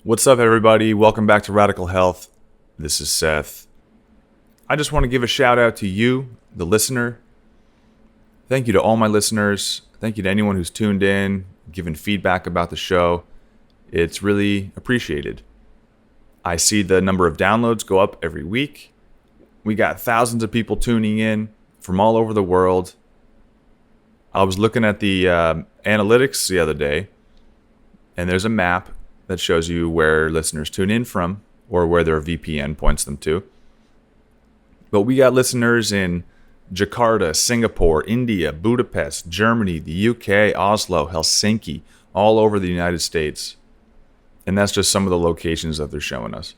What's up, everybody? Welcome back to Radical Health. This is Seth. I just want to give a shout out to you, the listener. Thank you to all my listeners. Thank you to anyone who's tuned in, given feedback about the show. It's really appreciated. I see the number of downloads go up every week. We got thousands of people tuning in from all over the world. I was looking at the analytics the other day, and there's a map that shows you where listeners tune in from or where their VPN points them to. But we got listeners in Jakarta, Singapore, India, Budapest, Germany, the UK, Oslo, Helsinki, all over the United States. And that's just some of the locations that they're showing us.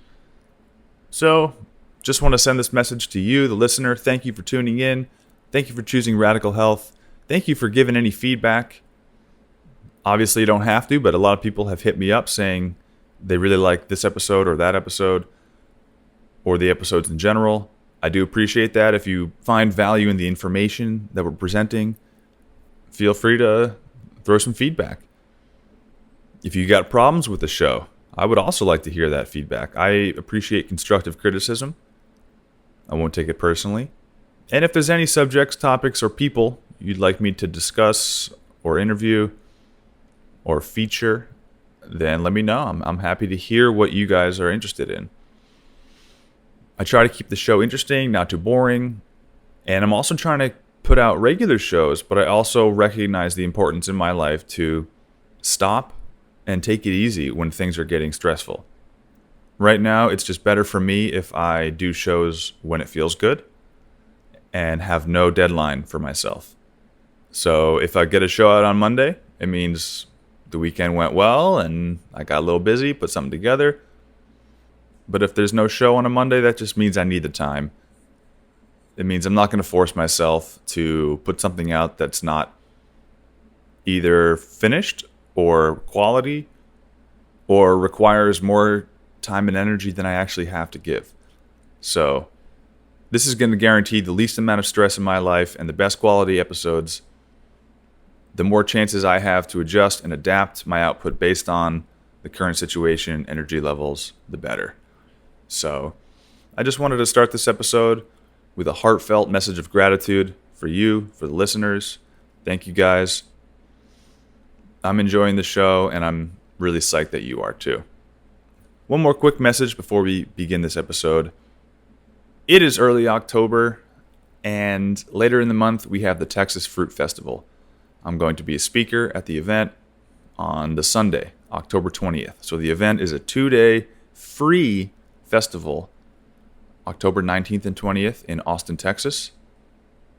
So, just want to send this message to you, the listener. Thank you for tuning in. Thank you for choosing Radical Health. Thank you for giving any feedback. Obviously, you don't have to, but a lot of people have hit me up saying they really like this episode or that episode or the episodes in general. I do appreciate that. If you find value in the information that we're presenting, feel free to throw some feedback. If you got problems with the show, I would also like to hear that feedback. I appreciate constructive criticism. I won't take it personally. And if there's any subjects, topics, or people you'd like me to discuss or interview or feature, then let me know. I'm happy to hear what you guys are interested in. I try to keep the show interesting, not too boring, and I'm also trying to put out regular shows, but I also recognize the importance in my life to stop and take it easy when things are getting stressful. Right now, it's just better for me if I do shows when it feels good and have no deadline for myself. So if I get a show out on Monday, it means the weekend went well and I got a little busy, put something together. But if there's no show on a Monday, that just means I need the time. It means I'm not going to force myself to put something out that's not either finished or quality or requires more time and energy than I actually have to give. So this is going to guarantee the least amount of stress in my life and the best quality episodes. The more chances I have to adjust and adapt my output based on the current situation, energy levels, the better. So I just wanted to start this episode with a heartfelt message of gratitude for you, for the listeners. Thank you guys. I'm enjoying the show, and I'm really psyched that you are too. One more quick message before we begin this episode. It is early October, and later in the month, we have the Texas Fruit Festival. I'm going to be a speaker at the event on the Sunday, October 20th. So the event is a 2-day free festival, October 19th and 20th in Austin, Texas,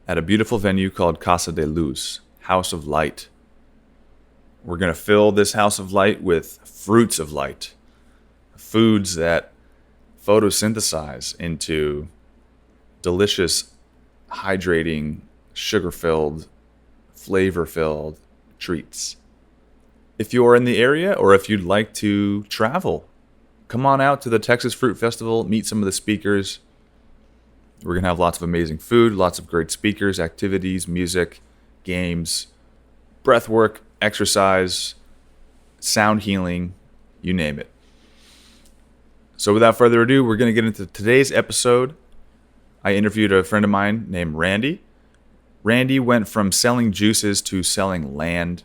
at a beautiful venue called Casa de Luz, House of Light. We're going to fill this House of Light with fruits of light, foods that photosynthesize into delicious, hydrating, sugar-filled, flavor-filled treats. If you are in the area or if you'd like to travel, come on out to the Texas Fruit Festival, meet some of the speakers. We're going to have lots of amazing food, lots of great speakers, activities, music, games, breath work, exercise, sound healing, you name it. So without further ado, we're going to get into today's episode. I interviewed a friend of mine named Randy. Randy went from selling juices to selling land.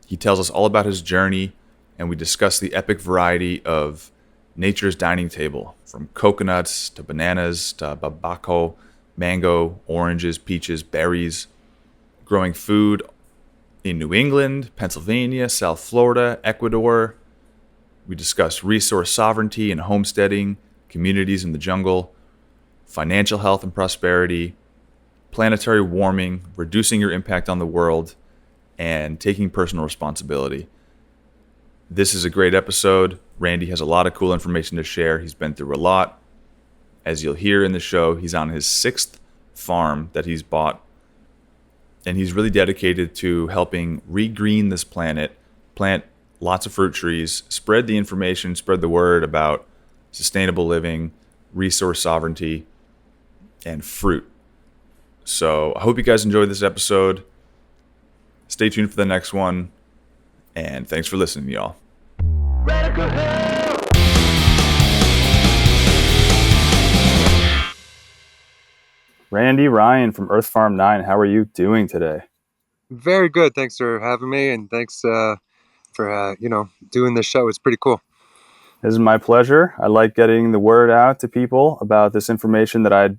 He tells us all about his journey, and we discuss the epic variety of nature's dining table, from coconuts to bananas to babaco, mango, oranges, peaches, berries, growing food in New England, Pennsylvania, South Florida, Ecuador. We discuss resource sovereignty and homesteading, communities in the jungle, financial health and prosperity, planetary warming, reducing your impact on the world, and taking personal responsibility. This is a great episode. Randy has a lot of cool information to share. He's been through a lot. As you'll hear in the show, he's on his 6th farm that he's bought, and he's really dedicated to helping regreen this planet, plant lots of fruit trees, spread the information, spread the word about sustainable living, resource sovereignty, and fruit. So I hope you guys enjoyed this episode. Stay tuned for the next one. And thanks for listening, y'all. Radical Health! Randy Ryan from Earth Farm 9. How are you doing today? Very good. Thanks for having me, and thanks for doing this show. It's pretty cool. This is my pleasure. I like getting the word out to people about this information that I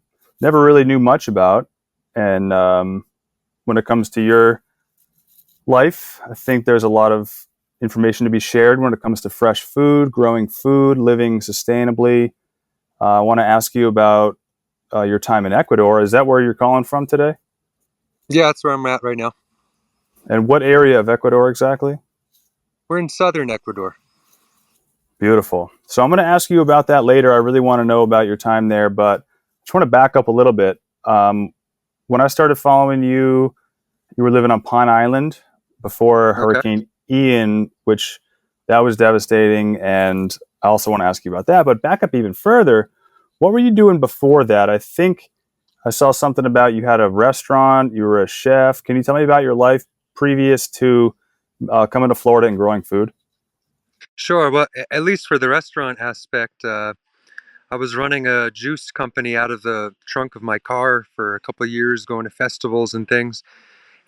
never really knew much about. And when it comes to your life, I think there's a lot of information to be shared when it comes to fresh food, living sustainably. I want to ask you about your time in Ecuador. Is that where you're calling from today? Yeah, that's where I'm at right now. And what area of Ecuador exactly? We're in southern Ecuador. Beautiful. So I'm going to ask you about that later. I really want to know about your time there, but I just want to back up a little bit. When I started following you, you were living on Pine Island before Okay. Hurricane Ian, which that was devastating. And I also want to ask you about that. But back up even further, what were you doing before that? I think I saw something about you had a restaurant, you were a chef. Can you tell me about your life previous to coming to Florida and growing food? Sure. Well, at least for the restaurant aspect, I was running a juice company out of the trunk of my car for a couple of years, going to festivals and things.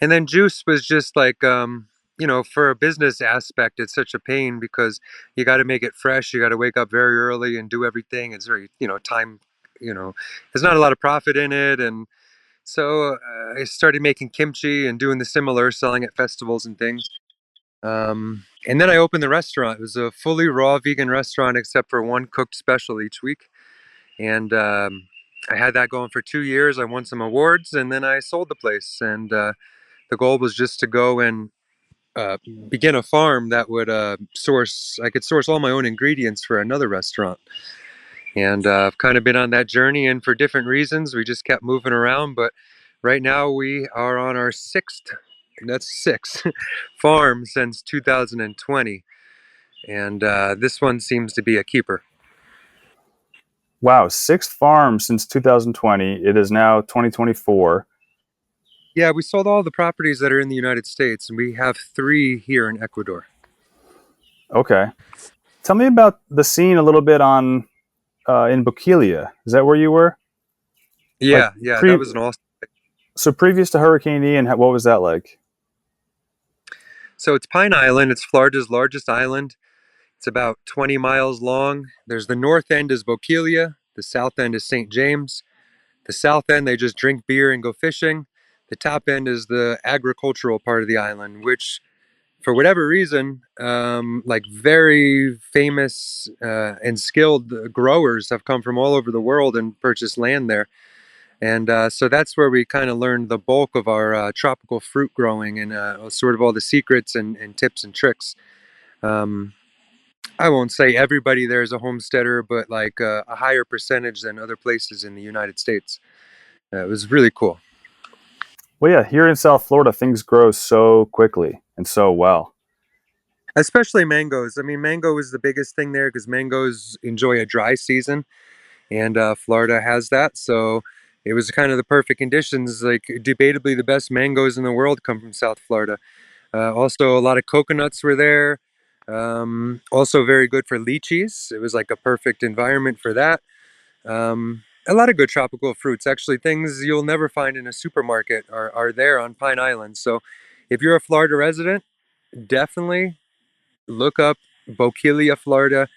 And then juice was just like, for a business aspect, it's such a pain because you got to make it fresh. You got to wake up very early and do everything. It's very, time, you know, there's not a lot of profit in it. And so I started making kimchi and doing the similar, selling at festivals and things. And then I opened the restaurant. It was a fully raw vegan restaurant, except for one cooked special each week. And I had that going for 2 years. I won some awards, and then I sold the place. And the goal was just to go and uh, begin a farm that would source. I could source all my own ingredients for another restaurant. And I've kind of been on that journey, and for different reasons, we just kept moving around. But right now, we are on our sixth, that's six, farm since 2020. And this one seems to be a keeper. Wow, sixth farm since 2020. It is now 2024. Yeah, we sold all the properties that are in the United States, and we have three here in Ecuador. Okay. Tell me about the scene a little bit on in Boquilla. Is that where you were? Like Yeah, that was an awesome. so previous to Hurricane Ian, what was that like? So it's Pine Island. It's Florida's largest island. It's about 20 miles long. There's the north end is Boquilla. The south end is St. James. The south end, they just drink beer and go fishing. The top end is the agricultural part of the island, which, for whatever reason, like very famous and skilled growers have come from all over the world and purchased land there. And so that's where we kind of learned the bulk of our tropical fruit growing and sort of all the secrets and tips and tricks. Um, I won't say everybody there is a homesteader, but like a higher percentage than other places in the United States. It was really cool. Well, yeah, here in South Florida, things grow so quickly and so well. Especially mangoes. I mean, mango is the biggest thing there because mangoes enjoy a dry season, and Florida has that. So it was kind of the perfect conditions. Like, debatably, the best mangoes in the world come from South Florida. Also, a lot of coconuts were there. Also, very good for lychees. It was like a perfect environment for that. A lot of good tropical fruits. Actually, things you'll never find in a supermarket are there on Pine Island. So if you're a Florida resident, definitely look up Boquilla, Florida,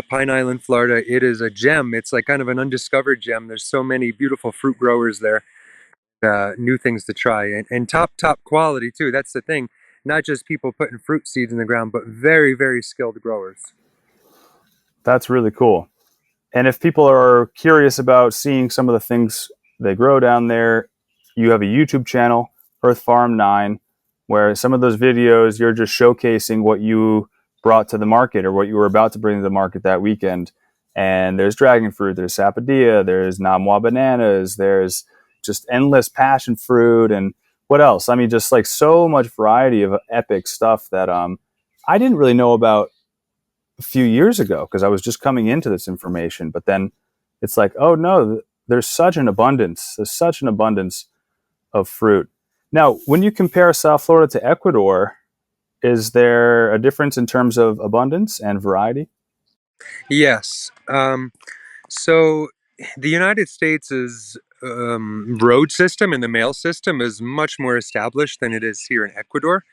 Pine Island, Florida. It is a gem. It's like kind of an undiscovered gem. There's so many beautiful fruit growers there, new things to try, and top quality too. That's the thing. Not just people putting fruit seeds in the ground, but very, very skilled growers. That's really cool. And if people are curious about seeing some of the things they grow down there, you have a YouTube channel, Earth Farm 9, where some of those videos you're just showcasing what you brought to the market or what you were about to bring to the market that weekend. And there's dragon fruit, there's sapodilla, there's namwa bananas, there's just endless passion fruit, and what else? I mean, just like so much variety of epic stuff that I didn't really know about a few years ago because I was just coming into this information. But then it's like, oh no, there's such an abundance. There's such an abundance of fruit. Now, when you compare South Florida to Ecuador, is there a difference in terms of abundance and variety? Yes. So the United States is road system and the mail system is much more established than it is here in Ecuador.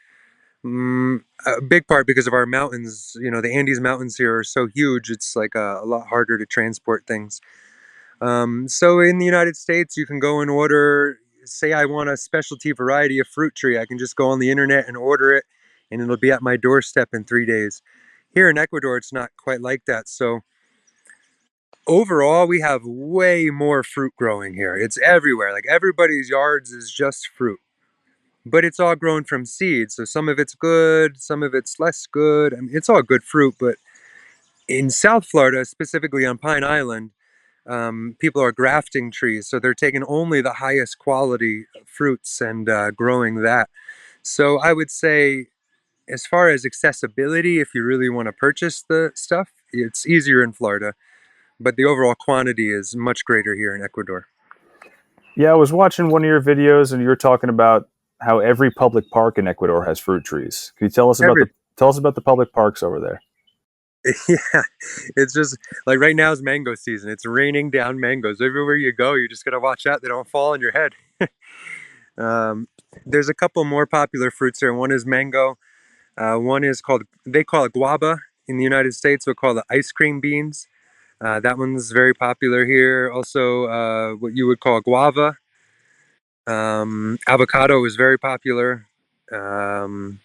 A big part because of our mountains. You know, the Andes Mountains here are so huge, it's like a lot harder to transport things. So in the United States, you can go and order, say, I want a specialty variety of fruit tree. I can just go on the internet and order it, and it'll be at my doorstep in 3 days. Here in Ecuador, it's not quite like that. So overall, we have way more fruit growing here. It's everywhere. Like everybody's yards is just fruit, but it's all grown from seeds. So some of it's good, some of it's less good. I mean, it's all good fruit, but in South Florida, specifically on Pine Island, people are grafting trees. So they're taking only the highest quality fruits and growing that. So I would say, as far as accessibility, if you really want to purchase the stuff, it's easier in Florida, but the overall quantity is much greater here in Ecuador. Yeah, I was watching one of your videos, and you were talking about how every public park in Ecuador has fruit trees. Can you Every tell us about the public parks over there? Yeah, it's just like right now is mango season. It's raining down mangoes everywhere you go. You just gotta watch out they don't fall on your head. um, there's a couple more popular fruits here. One is mango. One is called, they call it guava in the United States. We call it ice cream beans. That one's very popular here. Also, what you would call guava. Avocado is very popular. Um,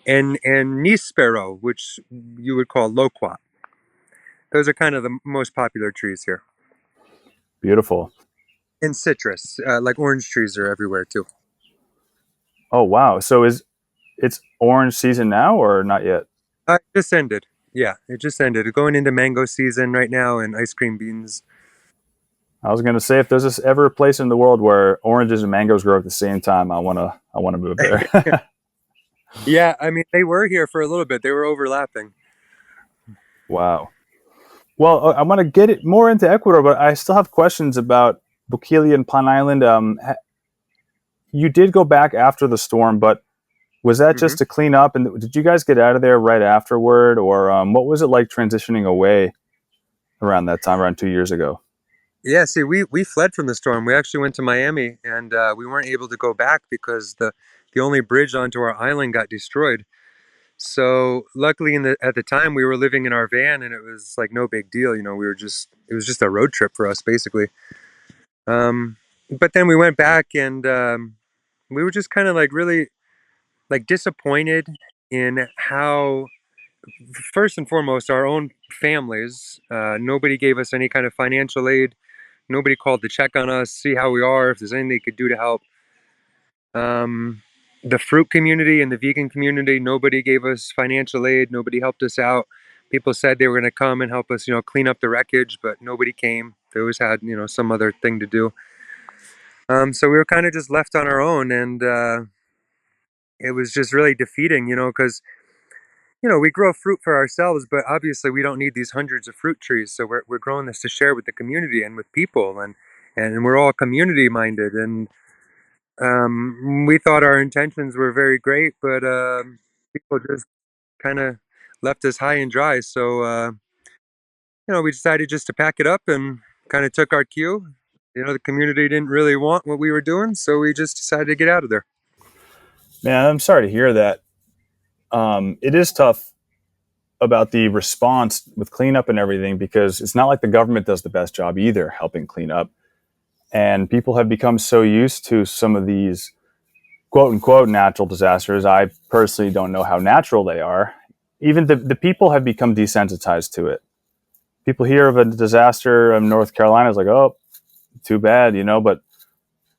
and nispero, which you would call loquat. Those are kind of the most popular trees here. Beautiful. And citrus, like orange trees are everywhere too. Oh wow! So is it's orange season now or not yet? It just ended. Yeah, it just ended. Going into mango season right now and ice cream beans. I was gonna say if there's this ever a place in the world where oranges and mangoes grow at the same time, I wanna move there. Yeah, I mean, they were here for a little bit. They were overlapping. Wow. Well, I'm gonna get it more into Ecuador, but I still have questions about Bukili and Pine Island. You did go back after the storm, but was that Hmm. just to clean up? And did you guys get out of there right afterward, or what was it like transitioning away around that time, around 2 years ago? Yeah, see, we fled from the storm. We actually went to Miami, and we weren't able to go back because the only bridge onto our island got destroyed. So luckily, at the time, we were living in our van, and it was like no big deal. You know, we were just it was just a road trip for us, basically. Um, but then we went back, and we were just kind of like really like disappointed in how, first and foremost, our own families. Nobody gave us any kind of financial aid. Nobody called to check on us, see how we are, if there's anything they could do to help. Um, the fruit community and the vegan community, nobody gave us financial aid. Nobody helped us out. People said they were going to come and help us, clean up the wreckage, but nobody came. They always had, some other thing to do. So we were kind of just left on our own, and it was just really defeating, because we grow fruit for ourselves, but obviously we don't need these hundreds of fruit trees. So we're growing this to share with the community and with people, and we're all community minded, and we thought our intentions were very great, but people just kind of left us high and dry. So we decided just to pack it up and kind of took our cue. The community didn't really want what we were doing, so we just decided to get out of there. Man, I'm sorry to hear that. It is tough about the response with cleanup and everything because it's not like the government does the best job either helping clean up. And people have become so used to some of these quote unquote natural disasters. I personally don't know how natural they are. Even the people have become desensitized to it. People hear of a disaster in North Carolina, it's like, oh, too bad, but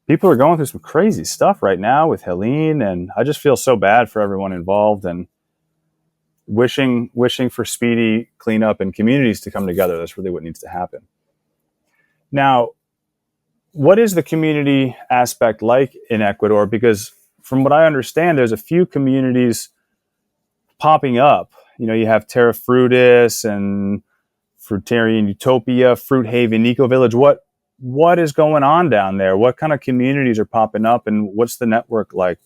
people are going through some crazy stuff right now with Helene, and I just feel so bad for everyone involved and wishing for speedy cleanup and communities to come together. That's really what needs to happen. Now, what is the community aspect like in Ecuador? Because from what I understand, there's a few communities popping up. You have Terra Frutis and Fruitarian Utopia, Fruit Haven Ecovillage. What is going on down there? What kind of communities are popping up, and what's the network like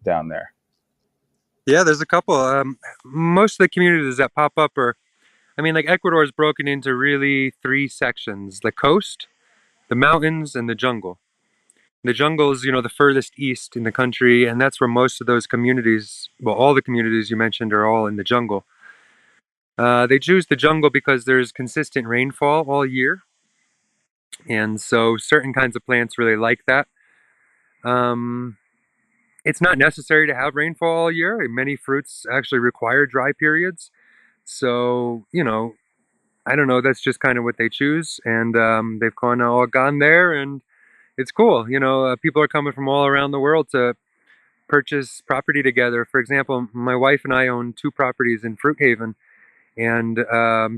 down there? Yeah, there's a couple. Most of the communities that pop up are, I mean, like Ecuador is broken into really three sections: the coast, the mountains and the jungle. The jungle is, the furthest east in the country, and that's where most of those communities, well, all the communities you mentioned are all in the jungle. They choose the jungle because there's consistent rainfall all year, and so certain kinds of plants really like that. Um, it's not necessary to have rainfall all year. Many fruits actually require dry periods. So, I don't know. That's just kind of what they choose, and they've kind of all gone there, and it's cool. People are coming from all around the world to purchase property together. For example, my wife and I own two properties in Fruithaven, and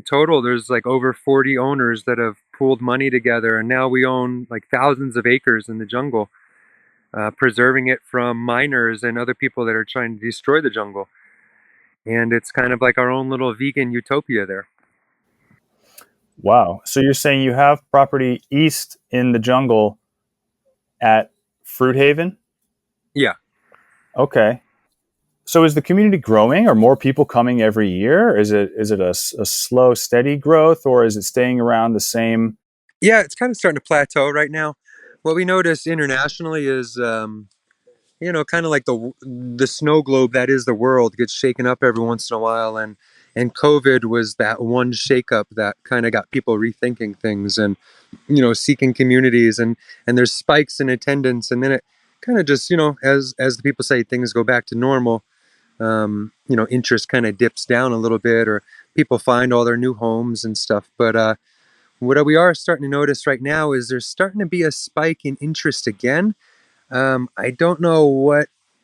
total there's like over 40 owners that have pooled money together, and now we own like thousands of acres in the jungle, preserving it from miners and other people that are trying to destroy the jungle. And it's kind of like our own little vegan utopia there. Wow. So you're saying you have property east in the jungle at Fruit Haven? Yeah. Okay. So is the community growing? Are more people coming every year? Is it a slow, steady growth, or is it staying around the same? Yeah, it's kind of starting to plateau right now. What we notice internationally is, kind of like the snow globe that is the world gets shaken up every once in a while, and COVID was that one shakeup that kind of got people rethinking things and seeking communities, and there's spikes in attendance, and then it kind of just as the people say things go back to normal. Interest kind of dips down a little bit, or people find all their new homes and stuff. But what we are starting to notice right now is there's starting to be a spike in interest again. I don't know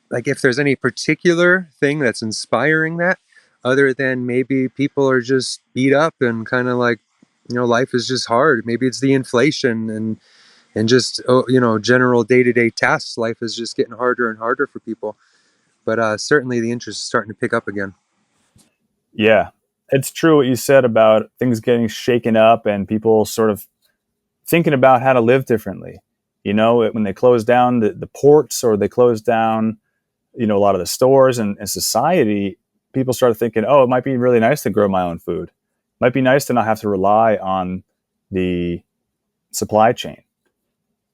like if there's any particular thing that's inspiring that, other than maybe people are just beat up and kind of like, life is just hard. Maybe it's the inflation and just, general day-to-day tasks. Life is just getting harder and harder for people. But certainly the interest is starting to pick up again. Yeah, it's true what you said about things getting shaken up and people sort of thinking about how to live differently. When they close down the ports, or they close down, a lot of the stores and society, people start thinking, oh, it might be really nice to grow my own food. It might be nice to not have to rely on the supply chain.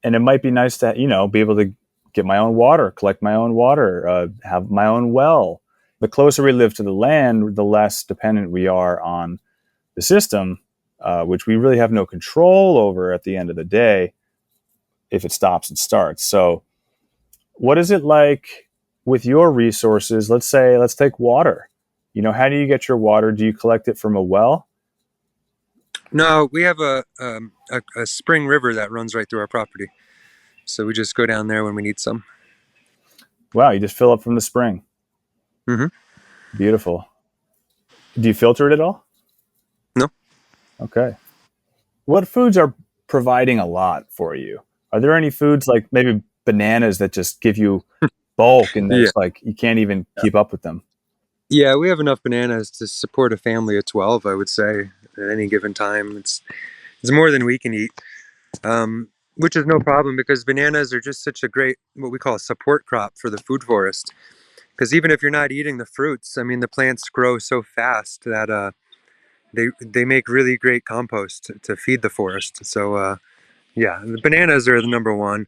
And it might be nice to, be able to get my own water, collect my own water, have my own well. The closer we live to the land, the less dependent we are on the system, which we really have no control over at the end of the day if it stops and starts. So what is it like with your resources? Let's take water. How do you get your water? Do you collect it from a well? No, we have a spring river that runs right through our property. So we just go down there when we need some. Wow, you just fill up from the spring. Hmm. Beautiful. Do you filter it at all? No. Okay. What foods are providing a lot for you? Are there any foods like maybe bananas that just give you bulk and Yeah. it's like you can't even keep up with them? Yeah, we have enough bananas to support a family of 12, I would say, at any given time. It's more than we can eat, which is no problem because bananas are just such a great, what we call a support crop for the food forest. Because even if you're not eating the fruits, I mean, the plants grow so fast that they make really great compost to feed the forest. So, yeah, the bananas are the number one.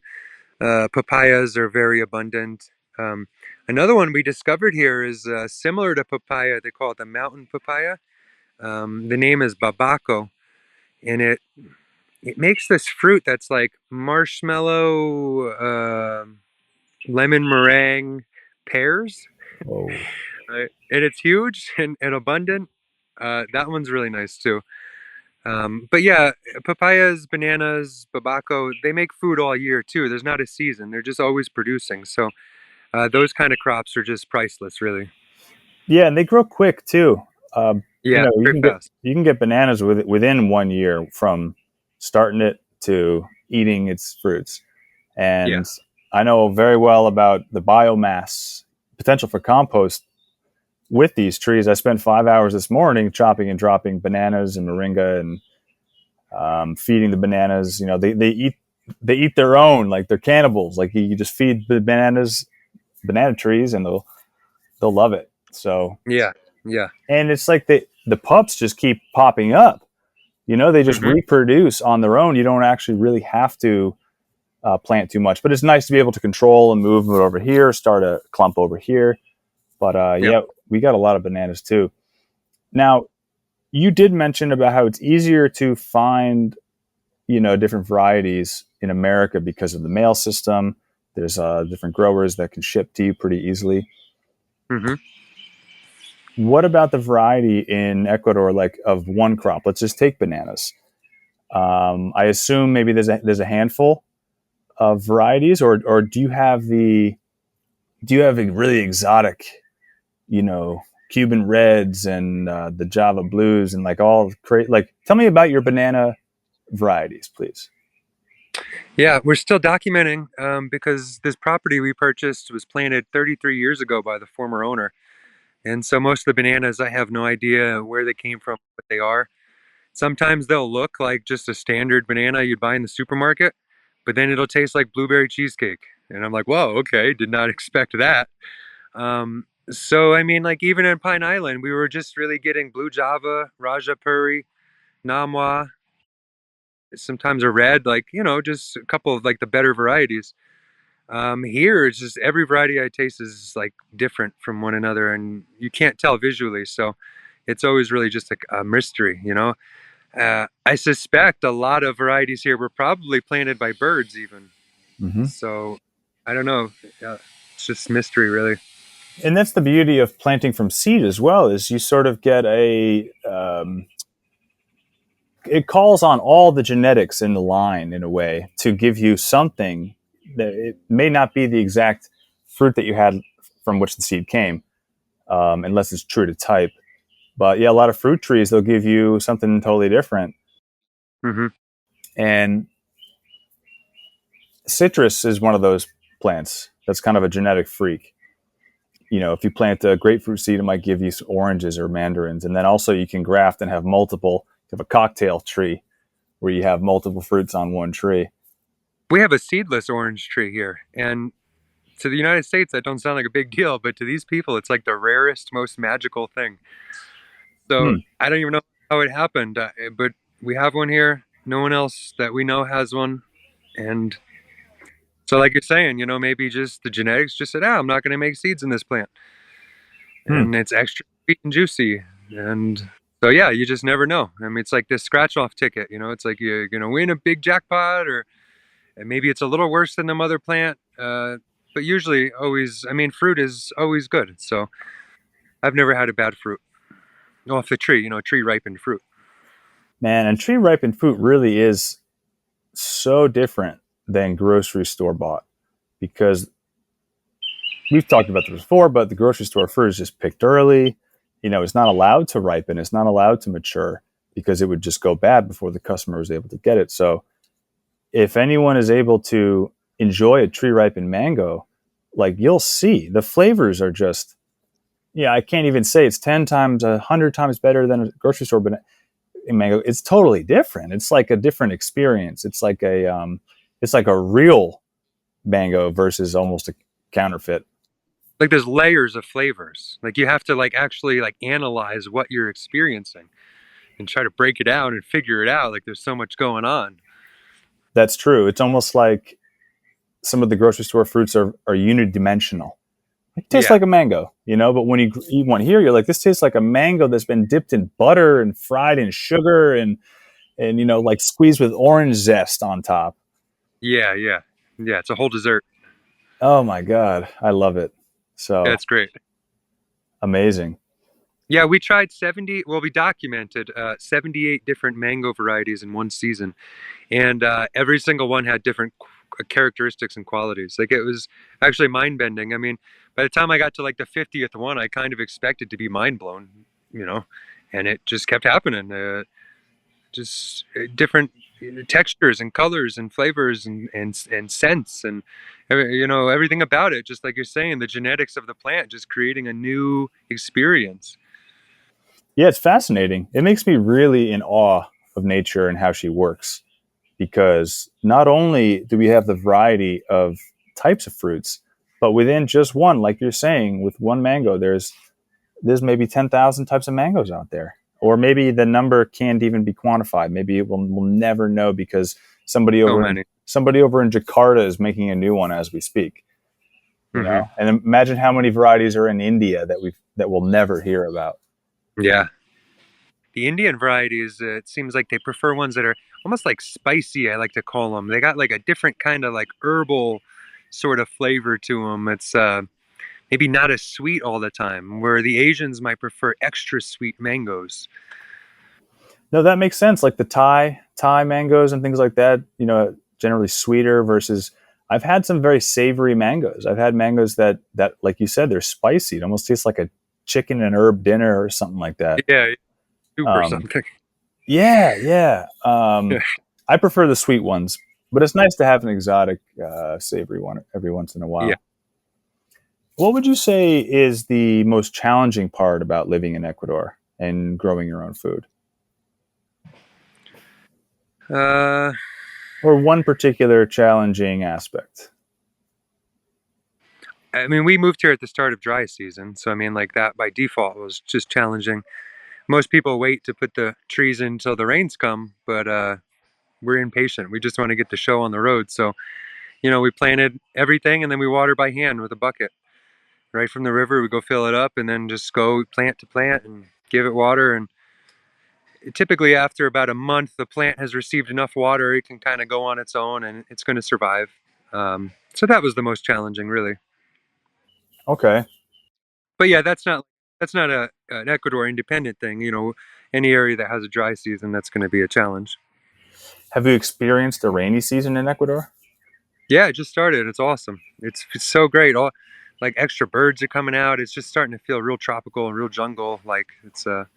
Papayas are very abundant. Um, Another one we discovered here is similar to papaya. They call it the mountain papaya. The name is babaco, and it makes this fruit that's like marshmallow, lemon meringue pears, Whoa. right? And it's huge and abundant. That one's really nice too. But yeah, papayas, bananas, babaco, they make food all year too. There's not a season. They're just always producing. So those kind of crops are just priceless, really. Yeah, and they grow quick too. Um, Yeah, you very can get fast. bananas within 1 year from starting it to eating its fruits. Yeah. And I know very well about the biomass potential for compost with these trees. I spent 5 hours this morning chopping and dropping bananas and moringa and feeding the bananas. They eat their own, like they're cannibals. Like you just feed the banana trees, and they'll love it. So, Yeah. Yeah. and it's like the pups just keep popping up. They just Hmm. reproduce on their own. You don't actually really have to plant too much, but it's nice to be able to control and move it over here, start a clump over here. But Yeah. yeah, we got a lot of bananas too. Now, you did mention about how it's easier to find, different varieties in America because of the mail system. There's different growers that can ship to you pretty easily. Hmm. What about the variety in Ecuador, like of one crop? Let's just take bananas. I assume maybe there's a handful of varieties, or do you have a really exotic, you know, Cuban reds and the Java blues and like all like? Tell me about your banana varieties, please. Yeah, we're still documenting because this property we purchased was planted 33 years ago by the former owner. And so most of the bananas, I have no idea where they came from, what they are. Sometimes they'll look like just a standard banana you'd buy in the supermarket, but then it'll taste like blueberry cheesecake. And I'm like, whoa, okay, did not expect that. So, I mean, like even in Pine Island, we were just really getting blue Java, Raja Puri, Namwa, sometimes a red, like, just a couple of like the better varieties. Here, it's just every variety I taste is like different from one another, and you can't tell visually. So it's always really just a mystery. I suspect a lot of varieties here were probably planted by birds, even. Hmm. So I don't know. It's just mystery, really. And that's the beauty of planting from seed as well, is you sort of get it calls on all the genetics in the line in a way to give you something that it may not be the exact fruit that you had from which the seed came, unless it's true to type. But yeah, a lot of fruit trees, they'll give you something totally different. Hmm. And citrus is one of those plants that's kind of a genetic freak. If you plant a grapefruit seed, it might give you oranges or mandarins. And then also you can graft and have multiple, you have a cocktail tree where you have multiple fruits on one tree. We have a seedless orange tree here, and to the United States, that don't sound like a big deal, but to these people, it's like the rarest, most magical thing. So Hmm. I don't even know how it happened, but we have one here. No one else that we know has one, and so like you're saying, maybe just the genetics just said, "Ah, I'm not going to make seeds in this plant," Hmm. and it's extra sweet and juicy, and so yeah, you just never know. I mean, it's like this scratch-off ticket. It's like you're going to win a big jackpot, or and maybe it's a little worse than the mother plant. But usually, always, I mean, fruit is always good. So I've never had a bad fruit off the tree. Tree ripened fruit. Man, and tree ripened fruit really is so different than grocery store bought, because we've talked about this before, but the grocery store fruit is just picked early. It's not allowed to ripen, it's not allowed to mature because it would just go bad before the customer was able to get it. So if anyone is able to enjoy a tree ripened mango, like you'll see the flavors are just, yeah, I can't even say it's 10 times, 100 times better than a grocery store mango. It's totally different. It's like a different experience. It's like a real mango versus almost a counterfeit. Like there's layers of flavors. Like you have to like actually like analyze what you're experiencing and try to break it down and figure it out. Like there's so much going on. That's true. It's almost like some of the grocery store fruits are unidimensional. It tastes Yeah. like a mango, but when you eat one here, you're like, this tastes like a mango that's been dipped in butter and fried in sugar and like squeezed with orange zest on top. Yeah. Yeah. Yeah. It's a whole dessert. Oh my God. I love it. Yeah, So it's great. amazing. Yeah, we tried 70, well, we documented 78 different mango varieties in one season. And every single one had different characteristics and qualities. Like it was actually mind bending. I mean, by the time I got to like the 50th one, I kind of expected to be mind blown, you know, and it just kept happening. Just different textures and colors and flavors and scents and everything about it. Just like you're saying, the genetics of the plant just creating a new experience. Yeah, it's fascinating. It makes me really in awe of nature and how she works, because not only do we have the variety of types of fruits, but within just one, like you're saying, with one mango, there's maybe 10,000 types of mangoes out there, Or maybe the number can't even be quantified. Maybe we'll never know because So many. somebody over in Jakarta is making a new one as we speak. You Hmm. know, and imagine how many varieties are in India that we'll never hear about. Yeah. The Indian varieties, it seems like they prefer ones that are almost like spicy, I like to call them. They got like a different kind of like herbal sort of flavor to them. It's maybe not as sweet all the time, where the Asians might prefer extra sweet mangoes. No, that makes sense. Like the Thai mangoes and things like that. You know, generally sweeter versus. I've had some very savory mangoes. I've had mangoes that like you said, they're spicy. It almost tastes like a chicken and herb dinner or something like that. Yeah, soup or Um, something. yeah, yeah. Yeah. I prefer the sweet ones, but it's nice to have an exotic, savory one every once in a Yeah. while. What would you say is the most challenging part about living in Ecuador and growing your own food? Uh, Or one particular challenging aspect? I mean, we moved here at the start of dry season, so I mean, like that by default was just challenging. Most people wait to put the trees in until the rains come, but we're impatient. We just want to get the show on the road. So, we planted everything and then we water by hand with a bucket right from the river. We go fill it up and then just go plant to plant and give it water. And typically, after about a month, the plant has received enough water, it can kind of go on its own and it's going to survive. So that was the most challenging, really. Okay. But yeah, that's not an Ecuador independent thing. Any area that has a dry season, that's going to be a challenge. Have you experienced a rainy season in Ecuador? Yeah, it just started. It's awesome. It's so great. All like extra birds are coming out. It's just starting to feel real tropical and real jungle. Like I'm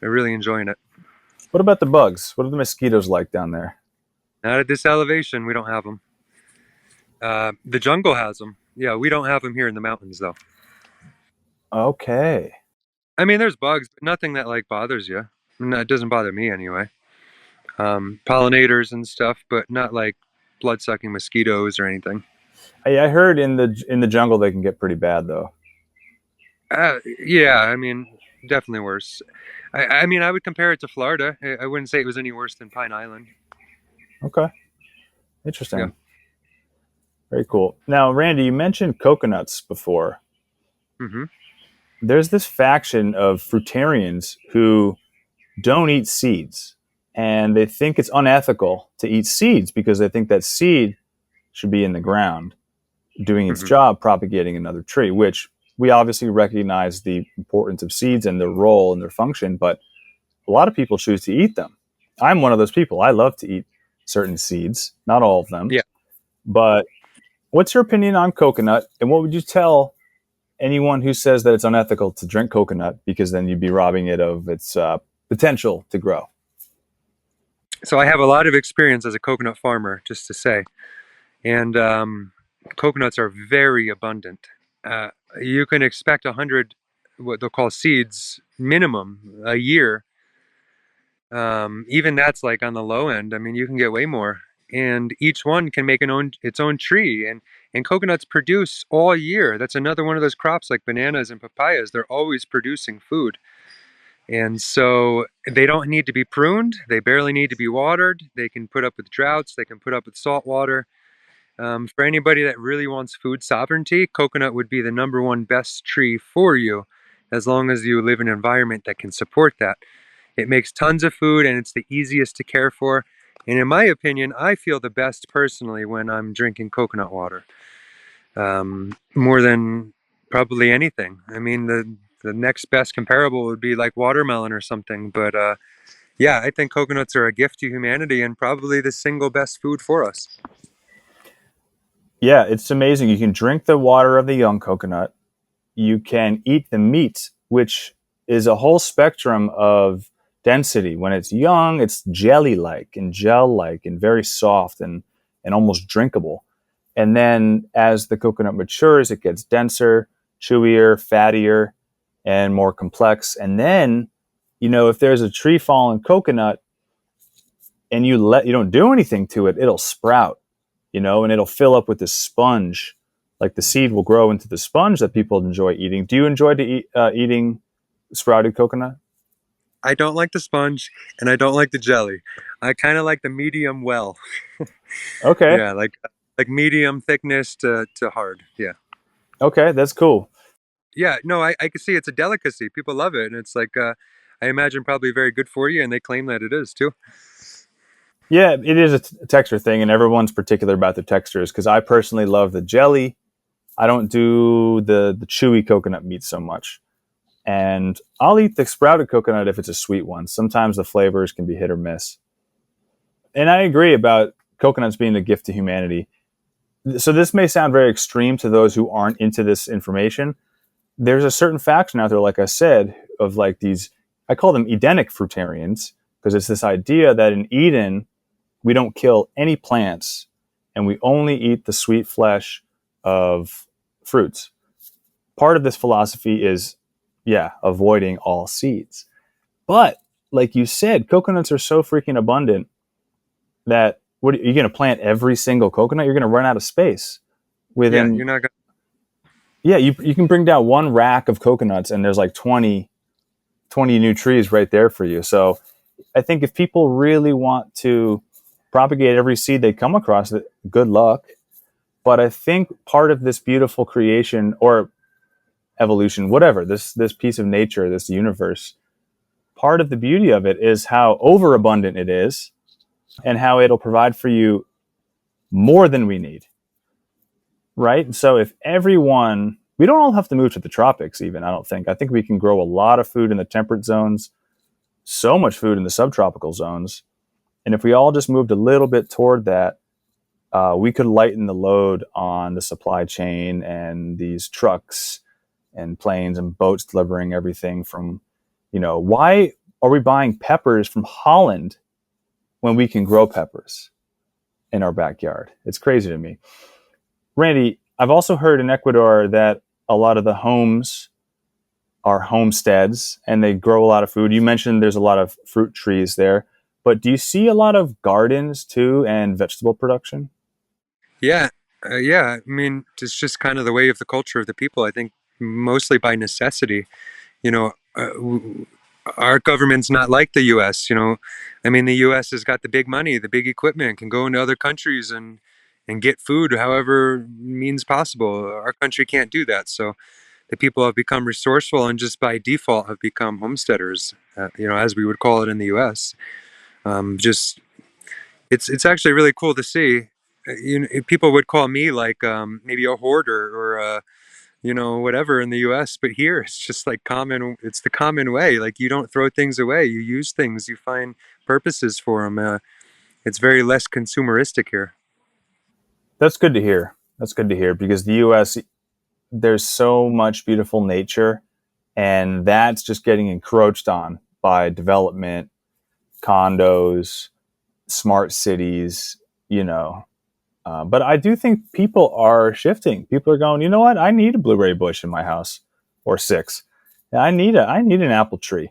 really enjoying it. What about the bugs? What are the mosquitoes like down there? Not at this elevation, we don't have them. The jungle has them. Yeah, we don't have them here in the mountains though. Okay. I mean, there's bugs, but nothing that like bothers you. No, it doesn't bother me anyway. Pollinators and stuff, but not like blood-sucking mosquitoes or anything. I heard in the jungle they can get pretty bad though. Yeah, I mean, definitely worse. I mean, I would compare it to Florida. I wouldn't say it was any worse than Pine Island. Okay. Yeah. Interesting. Very cool. Now, Randy, you mentioned coconuts before. Hmm. There's this faction of fruitarians who don't eat seeds, and they think it's unethical to eat seeds because they think that seed should be in the ground doing its Hmm. job propagating another tree, which we obviously recognize the importance of seeds and their role and their function, but a lot of people choose to eat them. I'm one of those people. I love to eat certain seeds, not all of them. Yeah. But what's your opinion on coconut, and what would you tell anyone who says that it's unethical to drink coconut because then you'd be robbing it of its potential to grow? So I have a lot of experience as a coconut farmer, just to say, and coconuts are very abundant. Uh, you can expect 100, what they'll call seeds, minimum a year. Even that's like on the low end. I mean, you can get way more, and each one can make its own tree. And coconuts produce all year. That's another one of those crops like bananas and papayas. They're always producing food. And so they don't need to be pruned. They barely need to be watered. They can put up with droughts. They can put up with salt water. For anybody that really wants food sovereignty, coconut would be the number one best tree for you, as long as you live in an environment that can support that. It makes tons of food and it's the easiest to care for. And in my opinion, I feel the best personally when I'm drinking coconut water, more than probably anything. I mean, the next best comparable would be like watermelon or something. But yeah, I think coconuts are a gift to humanity and probably the single best food for us. Yeah, it's amazing. You can drink the water of the young coconut. You can eat the meat, which is a whole spectrum of density. When it's young, it's jelly like and gel like and very soft and almost drinkable. And then as the coconut matures, it gets denser, chewier, fattier, and more complex. And then, if there's a tree fallen coconut and you don't do anything to it, it'll sprout, and it'll fill up with this sponge. Like the seed will grow into the sponge that people enjoy eating. Do you enjoy eating sprouted coconut? I don't like the sponge and I don't like the jelly. I kind of like the medium well. Okay. Yeah, like medium thickness to hard. Yeah. Okay, that's cool. Yeah, no, I can see it's a delicacy. People love it, and it's like I imagine probably very good for you, and they claim that it is too. Yeah, it is a texture thing, and everyone's particular about their textures. Because I personally love the jelly. I don't do the chewy coconut meat so much, and I'll eat the sprouted coconut if it's a sweet one. Sometimes the flavors can be hit or miss. And I agree about coconuts being a gift to humanity. So this may sound very extreme to those who aren't into this information. There's a certain faction out there, like I said, of like these. I call them Edenic fruitarians because it's this idea that in Eden we don't kill any plants and we only eat the sweet flesh of fruits. Part of this philosophy is, yeah, avoiding all seeds. But like you said, coconuts are so freaking abundant that what are you going to plant every single coconut? You're going to run out of space Yeah, within. you're not gonna. Yeah, you can bring down one rack of coconuts and there's like 20 new trees right there for you. So I think if people really want to propagate every seed they come across, good luck. But I think part of this beautiful creation or evolution, whatever, this piece of nature, this universe, part of the beauty of it is how overabundant it is and how it'll provide for you more than we need. Right? So if everyone, we don't all have to move to the tropics even, I don't think. I think we can grow a lot of food in the temperate zones, so much food in the subtropical zones. And if we all just moved a little bit toward that, we could lighten the load on the supply chain and these trucks and planes and boats delivering everything from, why are we buying peppers from Holland when we can grow peppers in our backyard? It's crazy to me. Randy, I've also heard in Ecuador that a lot of the homes are homesteads and they grow a lot of food. You mentioned there's a lot of fruit trees there, but do you see a lot of gardens too and vegetable production? Yeah, yeah. I mean, it's just kind of the way of the culture of the people. I think mostly by necessity. You know, our government's not like the U.S. I mean, the U.S. has got the big money, the big equipment, can go into other countries and get food however means possible. Our country can't do that, so the people have become resourceful and just by default have become homesteaders. As we would call it in the U.S. Just it's actually really cool to see. People would call me like maybe a hoarder or whatever in the US, but here it's just like common. It's the common way. Like you don't throw things away. You use things. You find purposes for them. It's very less consumeristic here. That's good to hear. That's good to hear because the US, there's so much beautiful nature, and that's just getting encroached on by development, condos, smart cities, you know. But I do think people are shifting. People are going, you know what? I need a blueberry bush in my house or six. I need an apple tree.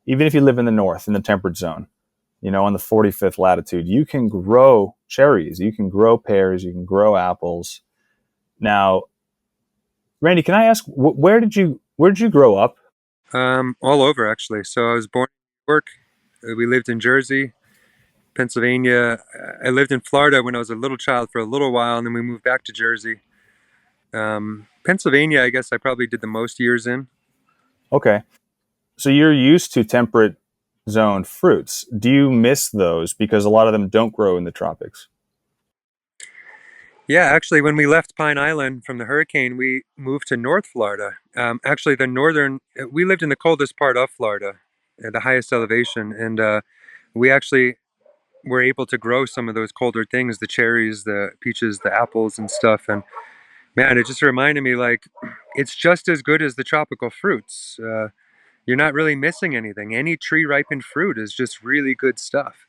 Even if you live in the north, in the temperate zone, on the 45th latitude, you can grow cherries, you can grow pears, you can grow apples. Now, Randy, can I ask where did you grow up? All over actually. So I was born in New York. We lived in Jersey, Pennsylvania. I lived in Florida when I was a little child for a little while, and then we moved back to Jersey. Pennsylvania, I guess I probably did the most years in. Okay, so you're used to temperate zone fruits. Do you miss those because a lot of them don't grow in the tropics? Yeah, actually, when we left Pine Island from the hurricane, we moved to North Florida. Actually, we lived in the coldest part of Florida, at the highest elevation, and we actually were able to grow some of those colder things, the cherries, the peaches, the apples, and stuff. And man, it just reminded me like it's just as good as the tropical fruits. You're not really missing anything. Any tree ripened fruit is just really good stuff.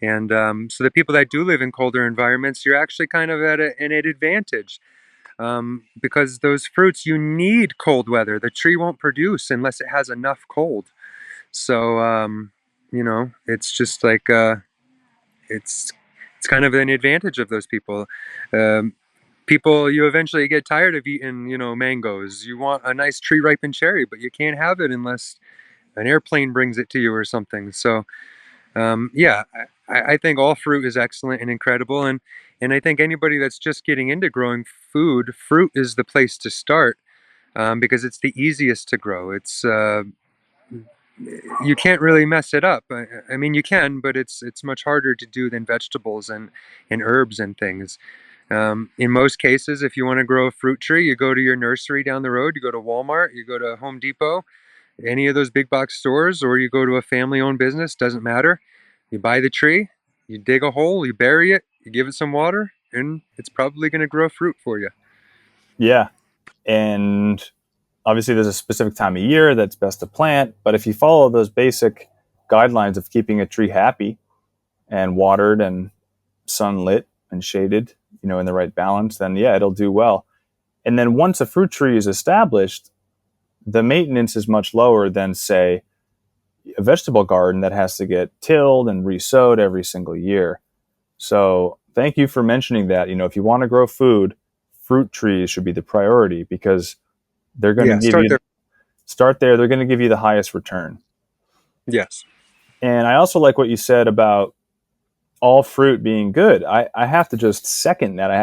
And so the people that do live in colder environments, you're actually kind of at an advantage because those fruits, you need cold weather. The tree won't produce unless it has enough cold. So, it's just like it's it's kind of an advantage of those people. Um, People, you eventually get tired of eating, mangoes. You want a nice tree ripened cherry, but you can't have it unless an airplane brings it to you or something. So yeah, I think all fruit is excellent and incredible, and I think anybody that's just getting into growing food, fruit is the place to start, because it's the easiest to grow. It's you can't really mess it up. I mean, you can, but it's much harder to do than vegetables and herbs and things. In most cases, if you want to grow a fruit tree, you go to your nursery down the road, you go to Walmart, you go to Home Depot, any of those big box stores, or you go to a family owned business, doesn't matter. You buy the tree, you dig a hole, you bury it, you give it some water, and it's probably going to grow fruit for you. Yeah. And obviously, there's a specific time of year that's best to plant. But if you follow those basic guidelines of keeping a tree happy and watered and sunlit and shaded, in the right balance, then yeah, it'll do well. And then once a fruit tree is established, the maintenance is much lower than, say, a vegetable garden that has to get tilled and re-sowed every single year. So thank you for mentioning that. If you want to grow food, fruit trees should be the priority because they're going to Yeah, give start you there. start there. They're going to give you the highest return. Yes. And I also like what you said about all fruit being good. I have to just second that. I